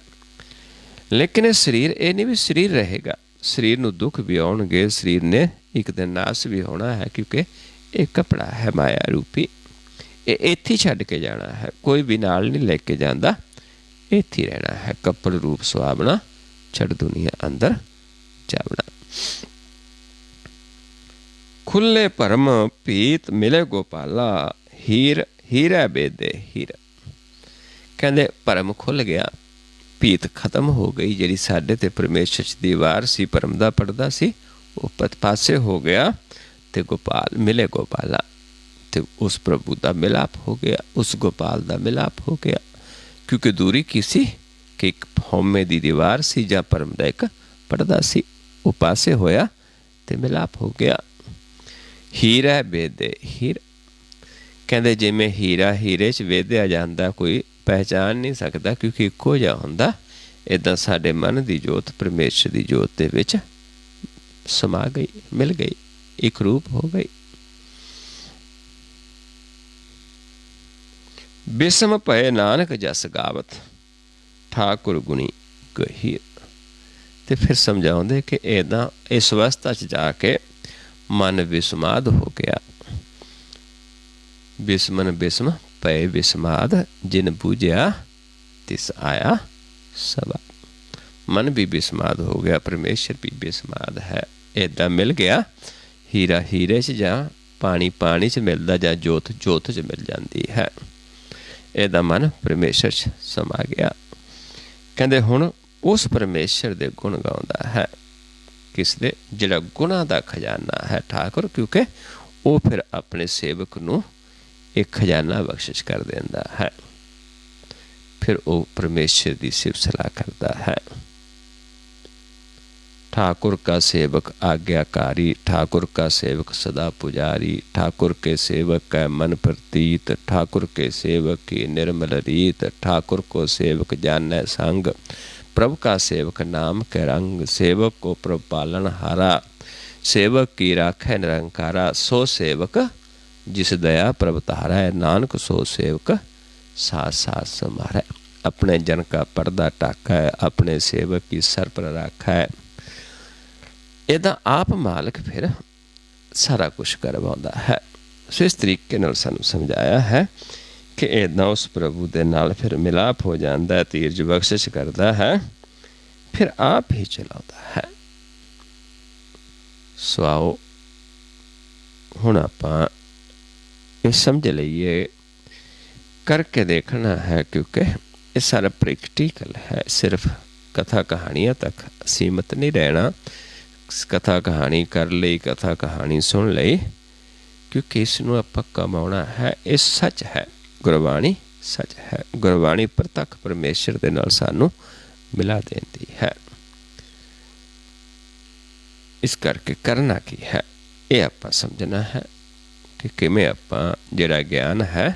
लेकिन इस शरीर ये नहीं भी शरीर रहेगा, शरीर नूं दुख भी आउणगे, शरीर ने एक दिन नाश भी होना है, क्योंकि ये कपड़ा है माया रूपी। ये इत्थे ही छड्ड के जाना है, कोई भी नाल नहीं लेके जांदा, इत्थे ही रहना है। कपड़ रूप सुहावना छड़ दुनिया अंदर जावना। खुले भरम पीत मिले गोपाला हीर हीरा बेदे हीर। कहंदे भरम खुल गया, भीत खत्म हो गई। जिहड़ी साडे ते परमेश्वर च दीवार सी, भरम दा पड़दा सी, वो पासे हो गया। ते गोपाल मिले गोपाला, ते उस प्रभु दा मिलाप हो गया, उस गोपाल दा मिलाप हो गया। क्योंकि दूरी की सी कि एक हौमे दी दीवार सी जां भरम दा एक पड़दा सी, वो पासे होया ते मिलाप हो गया। हीरा बेदे हीर। कहंदे जिवें हीरा हीरे च वेधया जांदा, कोई पहचान नहीं सकता क्योंकि इक्को जिहा हुंदा, इदां साडे मन दी जोत परमेश्वर दी जोत दे विच समा गई, मिल गई, एक रूप हो गई। बिस्म भय नानक जस गावत ठाकुर गुणी गहीर। तो फिर समझाते कि इदां इस अवस्था च जाके मन विस्माद हो गया। बिस्मन बिस्म पए विस्माद, जिन बूझिया तिस आया सवा। मन भी बिस्माद हो गया, परमेश्वर भी बिस्माद है। इदां मिल गया हीरा हीरे च, जां पानी पानी च मिलता, जां जोत जोत च मिल जाती है। इदां मन परमेश्वर च समा गया। कहते हुण उस परमेश्वर दे गुण गाउंदा है। किस दे? जिहड़ा गुणां दा खजाना है ठाकुर, क्योंकि वो फिर अपने सेवक नूं एक खजाना बख्शिश कर देंदा है। फिर वो परमेश्वर की सिफत सलाह करता है। ठाकुर का सेवक आज्ञाकारी, ठाकुर का सेवक सदा पुजारी, ठाकुर के सेवक का मन प्रतीत, ठाकुर के सेवक की निर्मल रीत, ठाकुर को सेवक जानै संग, प्रभु का सेवक नाम के रंग, सेवक को प्रभु पालन हारा, सेवक की राखै निरंकारा, सो सेवक जिस दया प्रभु तारा है, नानक सो सेवक साथ साथ समारा। अपने जन का पर्दा टाका है, अपने सेवक की सर पर रखा है। इदा आप मालिक फिर सारा कुछ करवाउंदा है। सो इस तरीके नाल सानू समझाया है कि इदा उस प्रभु दे नाल फिर मिलाप हो जाता है, तीरज बख्शिश करता है, फिर आप ही चलाता है। सो आओ हुण आपां ये समझ लीए, करके देखना है, क्योंकि ये सारा प्रैक्टिकल है। सिर्फ कथा कहानियाँ तक सीमित नहीं रहना। कथा कहानी कर ली, कथा कहानी सुन ली, क्योंकि इसनूं आपां कमाउणा है। ये सच है, गुरबाणी सच है। गुरबाणी प्रतख परमेश्वर दे नाल सानूं मिला देंदी है। इस करके करना की है, ये आपां समझना है कि किवें आपां जिहड़ा ज्ञान है,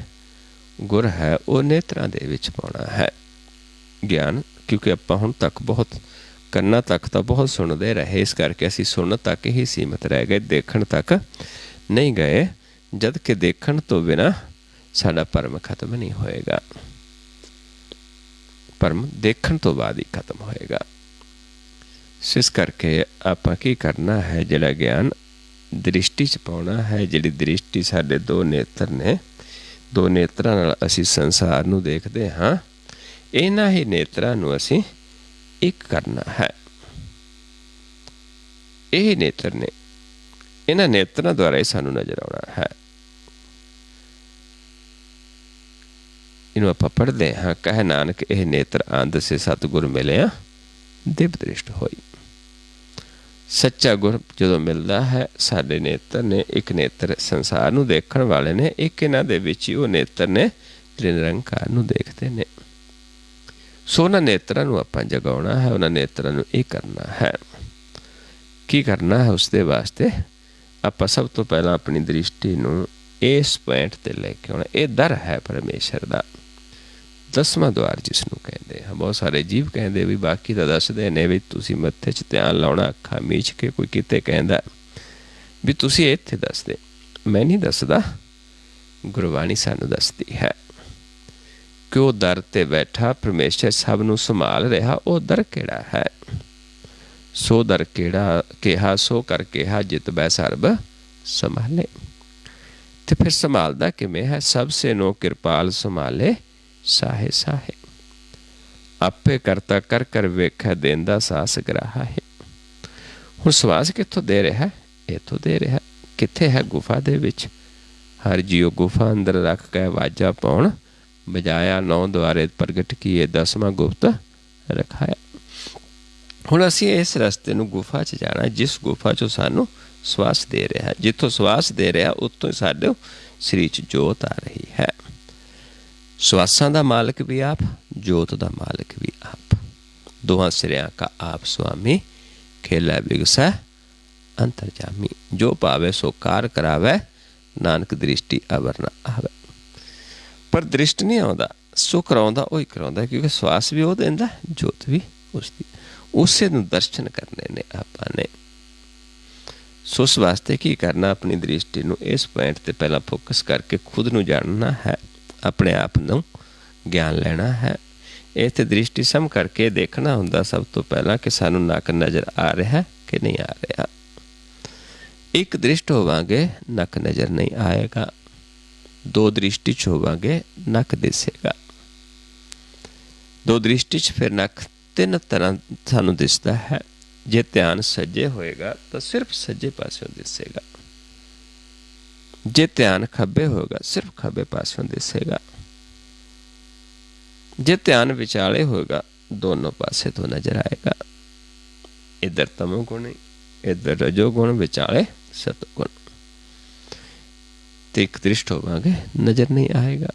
गुर है, वो नेत्रां दे विच पाउणा है। ज्ञान क्योंकि आपां हुण तक बहुत ਕੰਨਾਂ तक तो बहुत सुनते रहे, इस करके असीं सुनन तक ही सीमित रह गए, देखण तक नहीं गए। जद कि देखण तो बिना साडा परम खत्म नहीं होएगा। परम देखण तो बाद ही खत्म होएगा। इस करके आपां की करना है, जिहड़ा ज्ञान दृष्टि च पाउणा है। जिहड़ी दृष्टि साडे दो नेत्र ने, दो नेत्रां नाल असीं संसार नूं देखदे हां, इन्हां ही नेत्रां नूं असीं एक करना है। यही नेत्र ने, इन्हां नेत्रां द्वारा ही सानूं नज़र आउणा है। इनूं आपां पढ़दे हां, कह नानक यह नेत्र आंद से सतगुर मिलिया दिव दृष्ट होई। सच्चा गुर जदों मिलदा है, साडे नेत्र ने एक नेत्र संसार नूं देखण वाले ने, एक इन्हां दे विच ही वो नेत्र ने जिहड़े निरंकार नूं देखदे ने। सो उन्हां नेत्रां नूं आपां जगाउणा है, उन्हां नेत्रां नूं ये करना है। की करना है? उसदे वास्ते आपां सब तो पहलां अपनी दृष्टि नूं इस पॉइंट ते लैके आउणा। ये दर है परमेश्वर दा, 10वां द्वार जिसनूं कहंदे हैं। बहुत सारे जीव कहंदे भी बाकी तां दसदे ने भी तुसीं मत्थे 'च ध्यान लाउणा, अखां मीच के, कोई किते कहंदा भी तुसीं इत्थे दसदे। मैं नहीं दसदा, गुरबाणी सानूं दसदी है कि वो दर ते बैठा परमेश्वर सब नूं संभाल रहा। वो दर किहड़ा है? सो दर किहड़ा कहा, सो कर कहा, जित बै सर्ब संभाले। तो फिर संभालदा किवें है? सब से नो कृपाल संभाले साहे साहे, आपे करता कर कर वेखै, देंदा सास ग्राहा है। हुण सवास कित्थों दे रहा है? इत्थों दे रहा। कित्थे है? गुफा दे विच। हर जीव गुफा अंदर रख के वाजा पाउण बजाया, 9 द्वारे प्रगट किए, 10वां गुप्त रखाया। हुण असीं इस रस्ते नूं गुफा 'च जाना, जिस गुफा 'चों सानूं सवास दे रहा। जिथों सवास दे रहा उत्तों साडे शरीर 'च जोत आ रही है। सवासां दा मालिक भी आप, जोत दा मालिक भी आप, दोहां सिरियां का आप स्वामी, खेला बिगसै अंतरजामी। जो पावे सो कार करावै, नानक दृष्टि अवर ना आवे। पर दृष्ट नहीं आउंदा, सो कराउंदा वही कराउंदा, क्योंकि सवास भी वो देंदा, जोत भी उसकी। उसे नूं दर्शन करने ने आपां ने। सो उस वास्ते की करना? अपनी दृष्टि नूं इस पॉइंट ते पहला फोकस करके खुद नूं जानना है, अपने आप नूं ज्ञान लेना है। ਇੱਥੇ ਦ੍ਰਿਸ਼ਟੀ ਸਮ ਕਰਕੇ ਦੇਖਣਾ ਹੁੰਦਾ ਸਭ ਤੋਂ ਪਹਿਲਾਂ ਕਿ ਸਾਨੂੰ ਨੱਕ ਨਜ਼ਰ ਆ ਰਿਹਾ ਕਿ ਨਹੀਂ ਆ ਰਿਹਾ। ਇੱਕ ਦ੍ਰਿਸ਼ਟ ਹੋਵਾਂਗੇ ਨੱਕ ਨਜ਼ਰ ਨਹੀਂ ਆਏਗਾ, ਦੋ ਦ੍ਰਿਸ਼ਟੀ 'ਚ ਹੋਵਾਂਗੇ ਨੱਕ ਦਿਸੇਗਾ, ਦੋ ਦ੍ਰਿਸ਼ਟੀ 'ਚ ਫਿਰ ਨੱਕ ਤਿੰਨ ਤਰ੍ਹਾਂ ਸਾਨੂੰ ਦਿਸਦਾ ਹੈ। ਜੇ ਧਿਆਨ ਸੱਜੇ ਹੋਏਗਾ ਤਾਂ ਸਿਰਫ ਸੱਜੇ ਪਾਸਿਓਂ ਦਿਸੇਗਾ, ਜੇ ਧਿਆਨ ਖੱਬੇ ਹੋਏਗਾ ਸਿਰਫ ਖੱਬੇ ਪਾਸਿਓਂ ਦਿਸੇਗਾ, ਜੇ ਧਿਆਨ ਵਿਚਾਲੇ ਹੋਏਗਾ ਦੋਨੋਂ ਪਾਸੇ ਤੋਂ ਨਜ਼ਰ ਆਏਗਾ। ਇੱਧਰ ਤਮੋ ਗੁਣ, ਇੱਧਰ ਰਜੋ ਗੁਣ, ਵਿਚਾਲੇ ਸਤੋ ਗੁਣ। ਤੇ ਇੱਕ ਦ੍ਰਿਸ਼ਟ ਹੋਵਾਂਗੇ ਨਜ਼ਰ ਨਹੀਂ ਆਏਗਾ।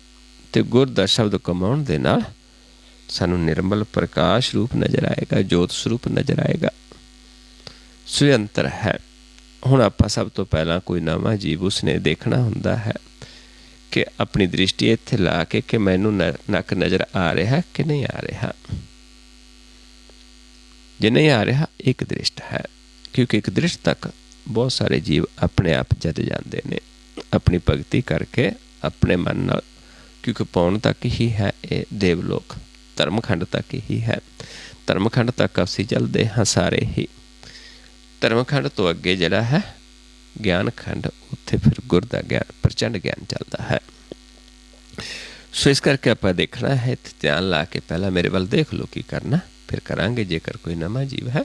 ਤੇ ਗੁਰ ਦਾ ਸ਼ਬਦ ਕਮਾਉਣ ਦੇ ਨਾਲ ਸਾਨੂੰ ਨਿਰਮਲ ਪ੍ਰਕਾਸ਼ ਰੂਪ ਨਜ਼ਰ ਆਏਗਾ, ਜੋਤ ਸਰੂਪ ਨਜ਼ਰ ਆਏਗਾ। ਸੋ ਇਹ ਅੰਤਰ ਹੈ। ਹੁਣ ਆਪਾਂ ਸਭ ਤੋਂ ਪਹਿਲਾਂ ਕੋਈ ਨਵਾਂ ਜੀਵ ਉਸਨੇ ਦੇਖਣਾ ਹੁੰਦਾ ਹੈ ਕਿ ਆਪਣੀ ਦ੍ਰਿਸ਼ਟੀ ਇੱਥੇ ਲਾ ਕੇ ਕਿ ਮੈਨੂੰ ਨੱਕ ਨਜ਼ਰ ਆ ਰਿਹਾ ਕਿ ਨਹੀਂ ਆ ਰਿਹਾ। ਜੇ ਨਹੀਂ ਆ ਰਿਹਾ ਇੱਕ ਦ੍ਰਿਸ਼ਟ ਹੈ, ਕਿਉਂਕਿ ਇੱਕ ਦ੍ਰਿਸ਼ਟ ਤੱਕ ਬਹੁਤ ਸਾਰੇ ਜੀਵ ਆਪਣੇ ਆਪ ਜਦ ਜਾਂਦੇ ਨੇ ਆਪਣੀ ਭਗਤੀ ਕਰਕੇ ਆਪਣੇ ਮਨ ਨਾਲ, ਕਿਉਂਕਿ ਪਾਉਣ ਤੱਕ ਹੀ ਹੈ ਇਹ ਦੇਵਲੋਕ, ਧਰਮਖੰਡ ਤੱਕ ਹੀ ਹੈ। ਧਰਮਖੰਡ ਤੱਕ ਅਸੀਂ ਚੱਲਦੇ ਹਾਂ ਸਾਰੇ ਹੀ। ਧਰਮਖੰਡ ਤੋਂ ਅੱਗੇ ਜਿਹੜਾ ਹੈ ਗਿਆਨ ਖੰਡ, ਉੱਥੇ ਫਿਰ ਗੁਰ ਦਾ ਗਿਆਨ, ਪ੍ਰਚੰਡ ਗਿਆਨ ਚੱਲਦਾ ਹੈ। ਸੋ ਇਸ ਕਰਕੇ ਆਪਾਂ ਦੇਖਣਾ ਹੈ, ਧਿਆਨ ਲਾ ਕੇ ਪਹਿਲਾਂ ਮੇਰੇ ਵੱਲ ਦੇਖ ਲਓ ਕੀ ਕਰਨਾ, ਫਿਰ ਕਰਾਂਗੇ। ਜੇਕਰ ਕੋਈ ਨਵਾਂ ਜੀਵ ਹੈ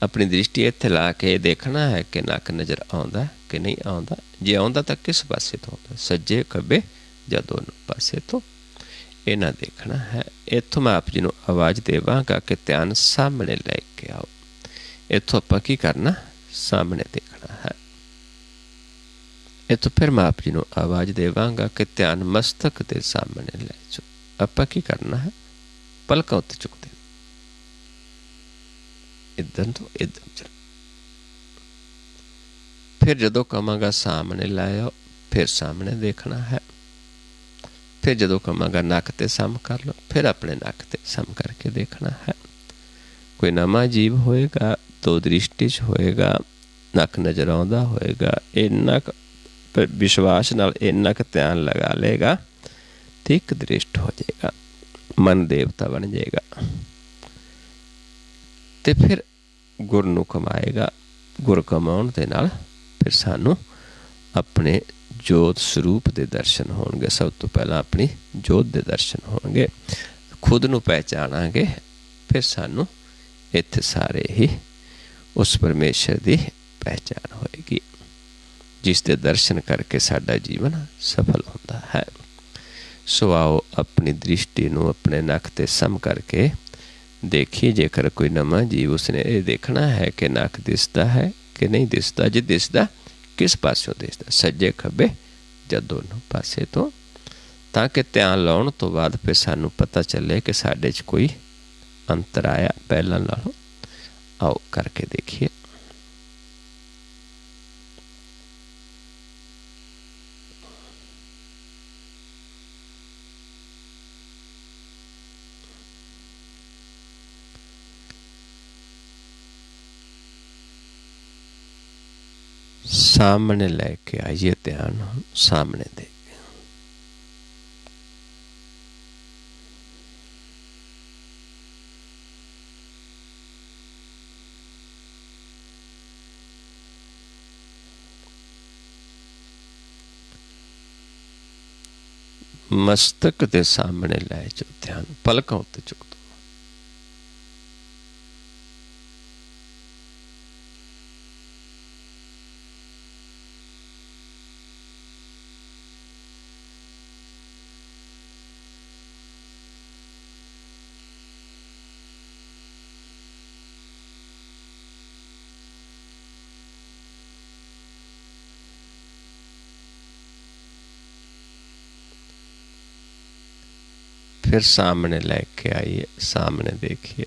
ਆਪਣੀ ਦ੍ਰਿਸ਼ਟੀ ਇੱਥੇ ਲਾ ਕੇ ਦੇਖਣਾ ਹੈ ਕਿ ਨੱਕ ਨਜ਼ਰ ਆਉਂਦਾ ਕਿ ਨਹੀਂ ਆਉਂਦਾ। ਜੇ ਆਉਂਦਾ ਤਾਂ ਕਿਸ ਪਾਸੇ ਤੋਂ ਆਉਂਦਾ, ਸੱਜੇ ਖੱਬੇ ਜਾਂ ਦੋਨੋਂ ਪਾਸੇ ਤੋਂ, ਇਹ ਨਾ ਦੇਖਣਾ ਹੈ। ਇੱਥੋਂ ਮੈਂ ਆਪ ਜੀ ਨੂੰ ਆਵਾਜ਼ ਦੇਵਾਂਗਾ ਕਿ ਧਿਆਨ ਸਾਹਮਣੇ ਲੈ ਕੇ ਆਓ। ਇੱਥੋਂ ਆਪਾਂ ਕੀ ਕਰਨਾ, ਸਾਹਮਣੇ ਦੇਖਣਾ ਹੈ। ਇੱਥੋਂ ਫਿਰ ਮੈਂ ਆਪ ਜੀ ਨੂੰ ਆਵਾਜ਼ ਦੇਵਾਂਗਾ ਕਿ ਧਿਆਨ ਮਸਤਕ ਦੇ ਸਾਹਮਣੇ ਲੈ ਜਾਓ। ਆਪਾਂ ਕੀ ਕਰਨਾ ਹੈ, ਪਲਕਾਂ ਉੱਤੇ ਚੁੱਕਦੇ ਇੱਧਰ ਤੋਂ ਇੱਧਰ ਚਲ। ਫਿਰ ਜਦੋਂ ਕਹਾਂਗਾ ਸਾਹਮਣੇ ਲਾਇਓ, ਫਿਰ ਸਾਹਮਣੇ ਦੇਖਣਾ ਹੈ। ਫਿਰ ਜਦੋਂ ਕਹਾਂਗਾ ਨੱਕ ਤੇ ਸਮ ਕਰ ਲਓ, ਫਿਰ ਆਪਣੇ ਨੱਕ ਤੇ ਸਮ ਕਰਕੇ ਦੇਖਣਾ ਹੈ। ਕੋਈ ਨਵਾਂ ਜੀਵ ਹੋਏਗਾ ਦੋ ਦ੍ਰਿਸ਼ਟੀ 'ਚ ਹੋਏਗਾ, ਨੱਕ ਨਜ਼ਰ ਆਉਂਦਾ ਹੋਏਗਾ, ਇੰਨਾ ਕੁ ਵਿਸ਼ਵਾਸ ਨਾਲ ਇੰਨਾ ਕੁ ਧਿਆਨ ਲਗਾ ਲਏਗਾ ਤੇ ਇੱਕ ਦ੍ਰਿਸ਼ਟ ਹੋ ਜਾਏਗਾ, ਮਨ ਦੇਵਤਾ ਬਣ ਜਾਏਗਾ। ਤੇ ਫਿਰ ਗੁਰ ਨੂੰ ਕਮਾਏਗਾ। ਗੁਰ ਕਮਾਉਣ ਦੇ ਨਾਲ ਫਿਰ ਸਾਨੂੰ ਆਪਣੇ ਜੋਤ ਸਰੂਪ ਦੇ ਦਰਸ਼ਨ ਹੋਣਗੇ। ਸਭ ਤੋਂ ਪਹਿਲਾਂ ਆਪਣੀ ਜੋਤ ਦੇ ਦਰਸ਼ਨ ਹੋਣਗੇ, ਖੁਦ ਨੂੰ ਪਹਿਚਾਣਾਂਗੇ। ਫਿਰ ਸਾਨੂੰ ਇੱਥੇ ਸਾਰੇ ਹੀ ਉਸ ਪਰਮੇਸ਼ਰ ਦੀ ਪਹਿਚਾਣ ਹੋਏਗੀ, ਜਿਸ ਦੇ ਦਰਸ਼ਨ ਕਰਕੇ ਸਾਡਾ ਜੀਵਨ ਸਫਲ ਹੁੰਦਾ ਹੈ। ਸੋ ਆਓ ਆਪਣੀ ਦ੍ਰਿਸ਼ਟੀ ਨੂੰ ਆਪਣੇ ਨੱਕ ਤੇ ਸਮ ਕਰਕੇ ਦੇਖੀਏ। ਜੇਕਰ ਕੋਈ ਨਵਾਂ ਜੀਵ ਉਸਨੇ ਇਹ ਦੇਖਣਾ ਹੈ ਕਿ ਨੱਕ ਦਿਸਦਾ ਹੈ ਕਿ ਨਹੀਂ ਦਿਸਦਾ। ਜੇ ਦਿਸਦਾ ਕਿਸ ਪਾਸਿਓਂ ਦਿਸਦਾ, ਸੱਜੇ ਖੱਬੇ ਜਾਂ ਦੋਨੋਂ ਪਾਸੇ ਤੋਂ, ਤਾਂ ਕਿ ਧਿਆਨ ਲਾਉਣ ਤੋਂ ਬਾਅਦ ਫਿਰ ਸਾਨੂੰ ਪਤਾ ਚੱਲੇ ਕਿ ਸਾਡੇ 'ਚ ਕੋਈ ਅੰਤਰ ਆਇਆ ਪਹਿਲਾਂ ਨਾਲੋਂ। ਆਓ ਕਰਕੇ ਦੇਖੀਏ। सामने लेके आइए ध्यान, सामने देखें। मस्तक के सामने लै जो ध्यान, पलकों उत्ते चुक दो। फिर सामने लेके आइए, सामने देखिए।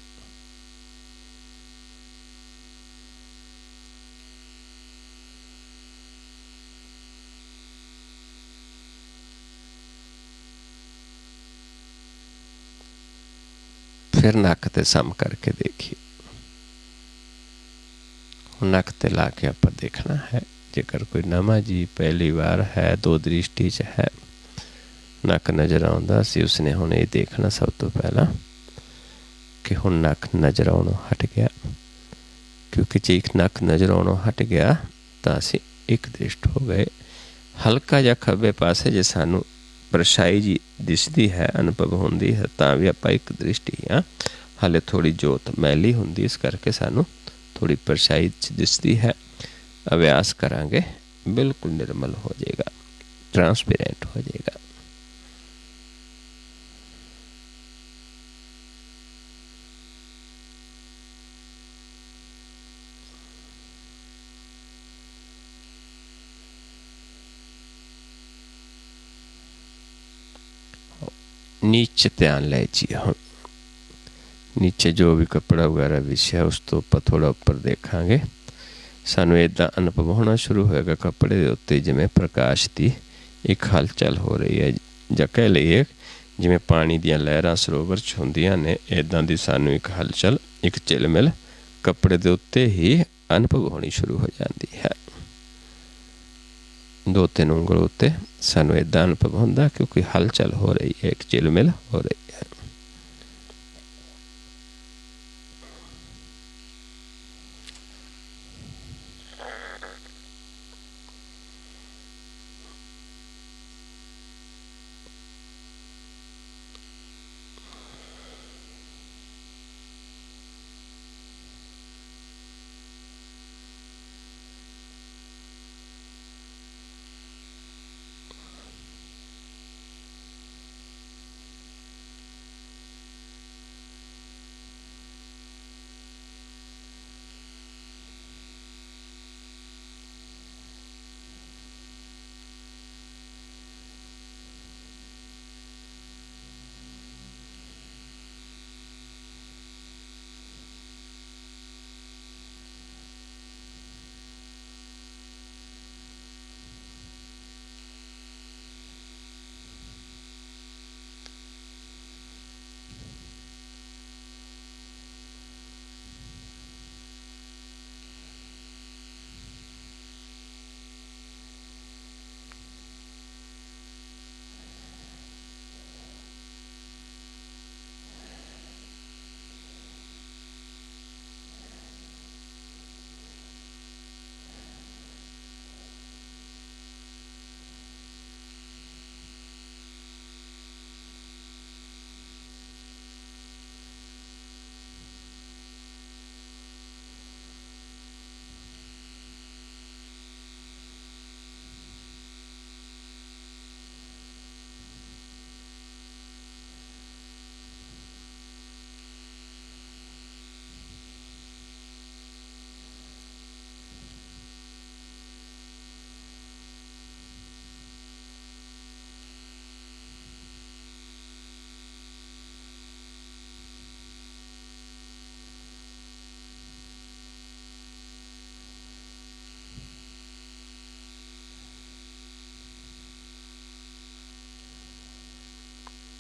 फिर नक ते सम करके देखिए। नक ते ला के आप देखना है। जेकर कोई नवा जी पहली बार है, दो दृष्टि च है, नक नज़र आउंदा सी, उसने हुण ये देखना सब तो पहला कि हुण नक नज़र आउणों हट गया, क्योंकि जे एक नक नज़र आउणों हट गया तां असीं एक दृष्ट हो गए। हल्का जिहा खब्बे पासे जे सानूं परछाई जी दिसदी है, अनुभव हुंदी है, तां भी आपां एक दृष्टि ही हाँ। हाले थोड़ी जोत मैली हुंदी, इस करके सानूं थोड़ी परछाई दिसदी है। अभ्यास करांगे बिल्कुल निर्मल हो जाएगा, ट्रांसपेरेंट हो जाएगा। नीचे ध्यान ले जी। हम नीचे जो भी कपड़ा वगैरह विछिया उस तो ਆਪਾਂ थोड़ा ਉੱਪਰ ਦੇਖਾਂਗੇ। ਸਾਨੂੰ इदा अनुभव होना शुरू होएगा कपड़े ਦੇ ਉੱਤੇ ਜਿਵੇਂ ਪ੍ਰਕਾਸ਼ ਦੀ ਇੱਕ ਹਲਚਲ ਹੋ ਰਹੀ ਹੈ, ਜਾਂ ਕਹਿ ਲਈਏ ਜਿਵੇਂ ਪਾਣੀ ਦੀਆਂ ਲਹਿਰਾਂ ਸਰੋਵਰ 'ਚ ਹੁੰਦੀਆਂ ਨੇ, ਇੱਦਾਂ ਦੀ ਸਾਨੂੰ ਇੱਕ ਹਲਚਲ, ਇੱਕ ਝਿਲਮਿਲ ਕੱਪੜੇ ਦੇ ਉੱਤੇ ਹੀ ਅਨੁਭਵ ਹੋਣੀ ਸ਼ੁਰੂ ਹੋ ਜਾਂਦੀ ਹੈ। 2-3 ਉਂਗਲ ਉੱਤੇ ਸਾਨੂੰ ਇੱਦਾਂ ਅਨੁਭਵ ਹੁੰਦਾ ਕਿ ਕੋਈ ਹਲਚਲ ਹੋ ਰਹੀ ਹੈ, ਇੱਕ ਝਿਲਮਿਲ ਹੋ ਰਹੀ ਹੈ।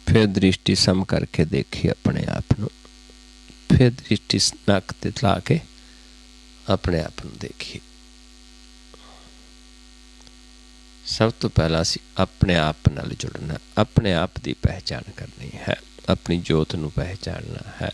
फिर दृष्टि सम करके देखिए अपने आप ਨੂੰ, फिर दृष्टि नक ते ला के अपने आप ਨੂੰ देखिए। सब तो पहला असी अपने आप नाल जुड़ना, अपने आप की पहचान करनी है, अपनी जोत ਨੂੰ पहचानना है।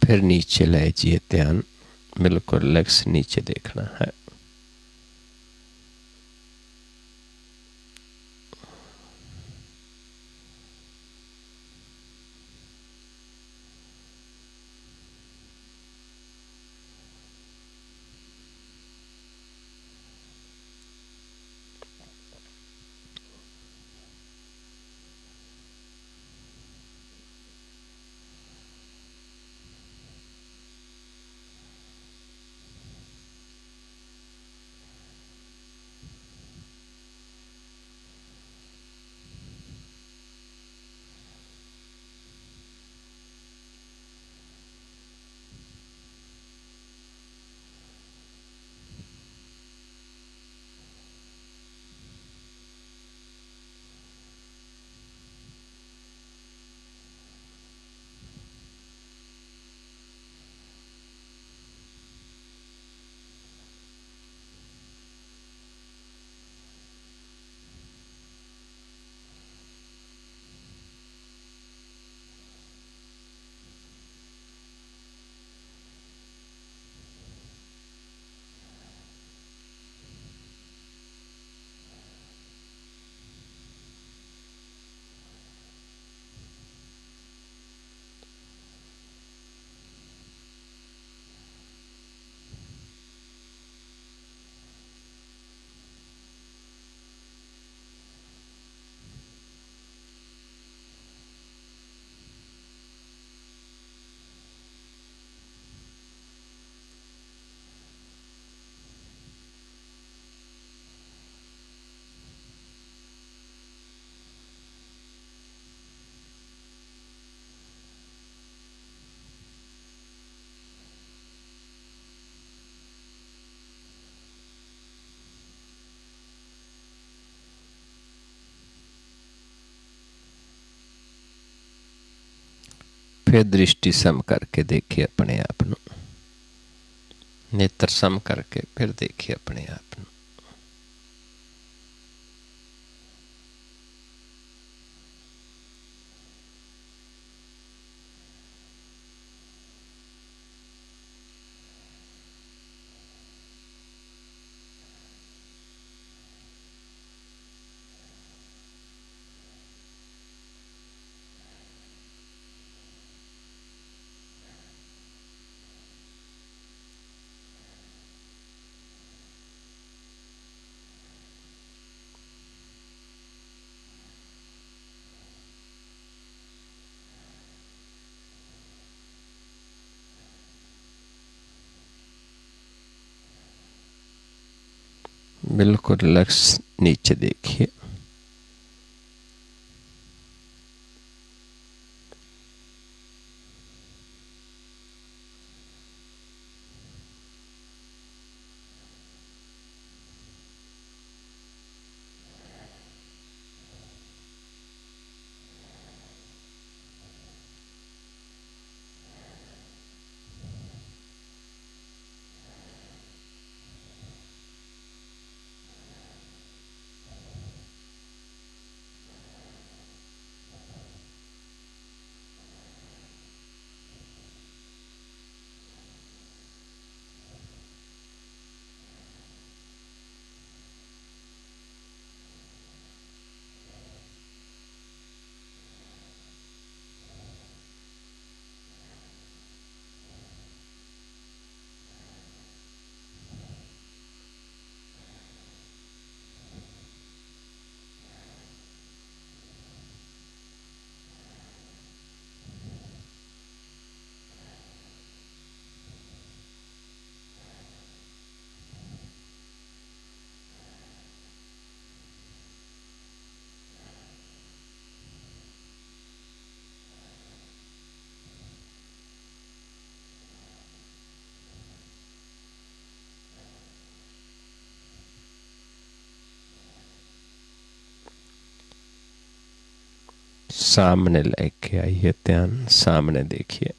फिर नीचे ले जाइए ध्यान, बिल्कुल रिलैक्स नीचे देखना है। फिर दृष्टि सम करके देखिए अपने आप ਨੂੰ। नेत्र सम करके फिर देखिए अपने आप ਨੂੰ। बिल्कुल लक्ष्य नीचे देखिए। सामने लेके आइए ध्यान, सामने देखिए।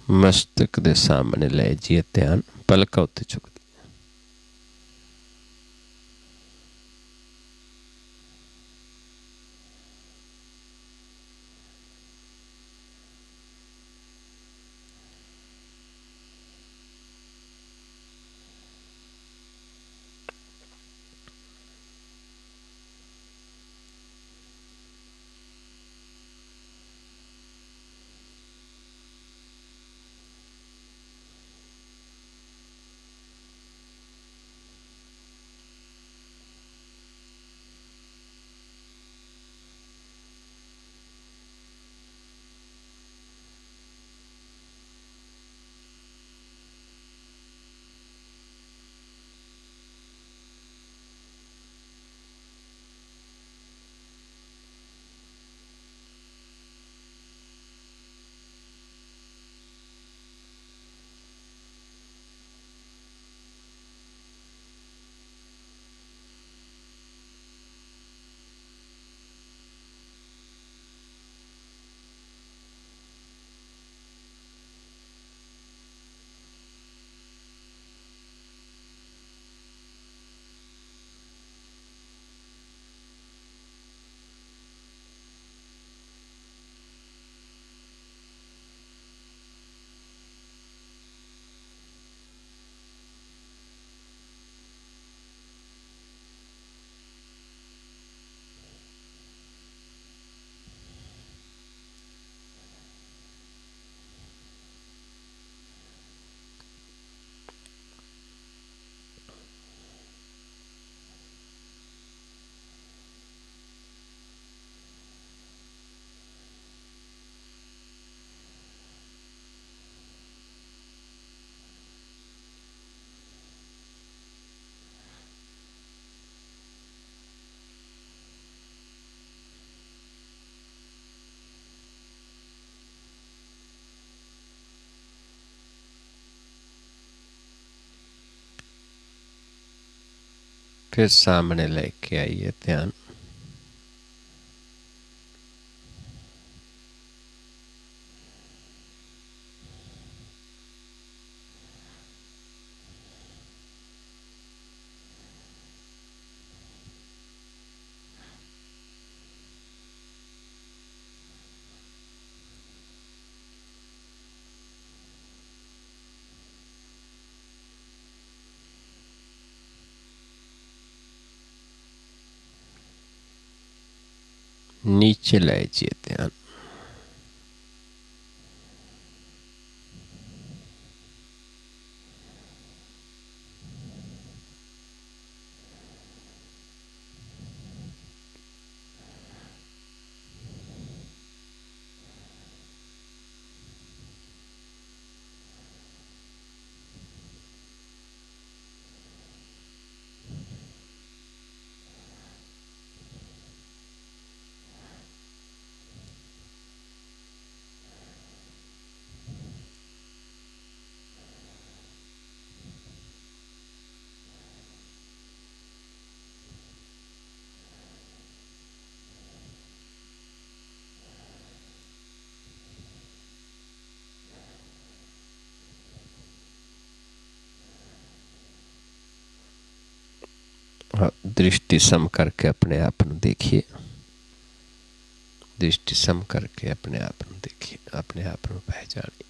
मस्तक दे सामने ले जाइए ध्यान, पलक उत्ते चुक दी। फिर सामने लेके आइए ध्यान। नीचे ले जाइए ध्यान। दृष्टि सम करके अपने आप को देखिए। दृष्टि सम करके अपने आप को देखिए, अपने आप को पहचानिए।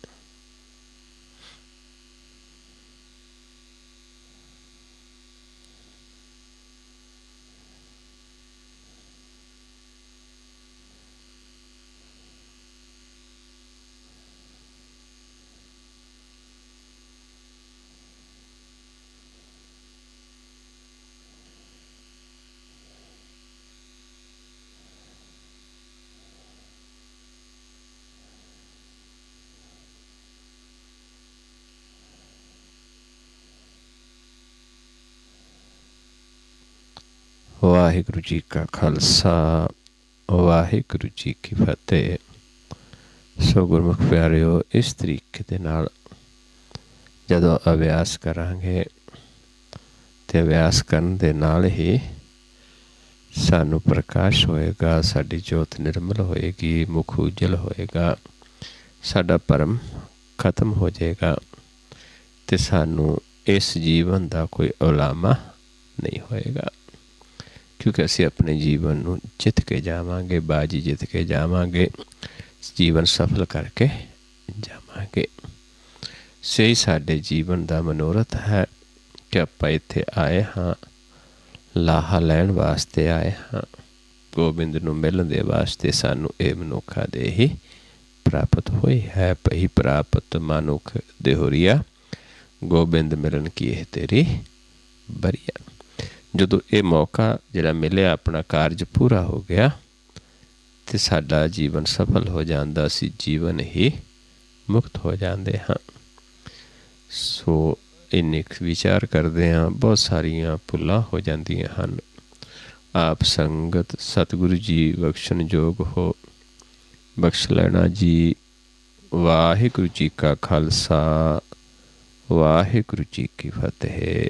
वाहिगुरु जी का खालसा, वाहिगुरु जी की फतेह। सो गुरमुख प्यारिओ, इस तरीके दे नाल जदों अभ्यास करांगे ते अभ्यास करन दे नाल ही सानू प्रकाश होएगा, साडी जोत निर्मल होएगी, मुख उजल होएगा, साडा भरम खत्म हो जाएगा ते सानू इस जीवन का कोई उलामा नहीं होएगा। क्योंकि असी अपने जीवन नू जित के जावांगे, बाजी जित के जावांगे, जीवन सफल करके जावांगे। सही साडे जीवन का मनोरथ है कि आपां इत्थे आए हाँ लाहा लैण वास्ते आए हाँ, गोबिंद नू मिलन दे वास्ते सानू ये मनुखा दे ही प्राप्त हुई है। पही प्राप्त मनुख देहोरिया, गोबिंद मिलन की है तेरी बरिया। जदों ये मौका जिहड़ा मिलिया, अपना कारज पूरा हो गया तो साडा जीवन सफल हो जाता, असी जीवन ही मुक्त हो जाते हाँ। सो इन्ने विचार करते हाँ, बहुत सारिया भुलां हो जांदियां हन। आप संगत सतगुरु जी बख्शण जोग हो, बख्श लेना जी। वाहिगुरु जी का खालसा, वाहिगुरु जी की फतेह।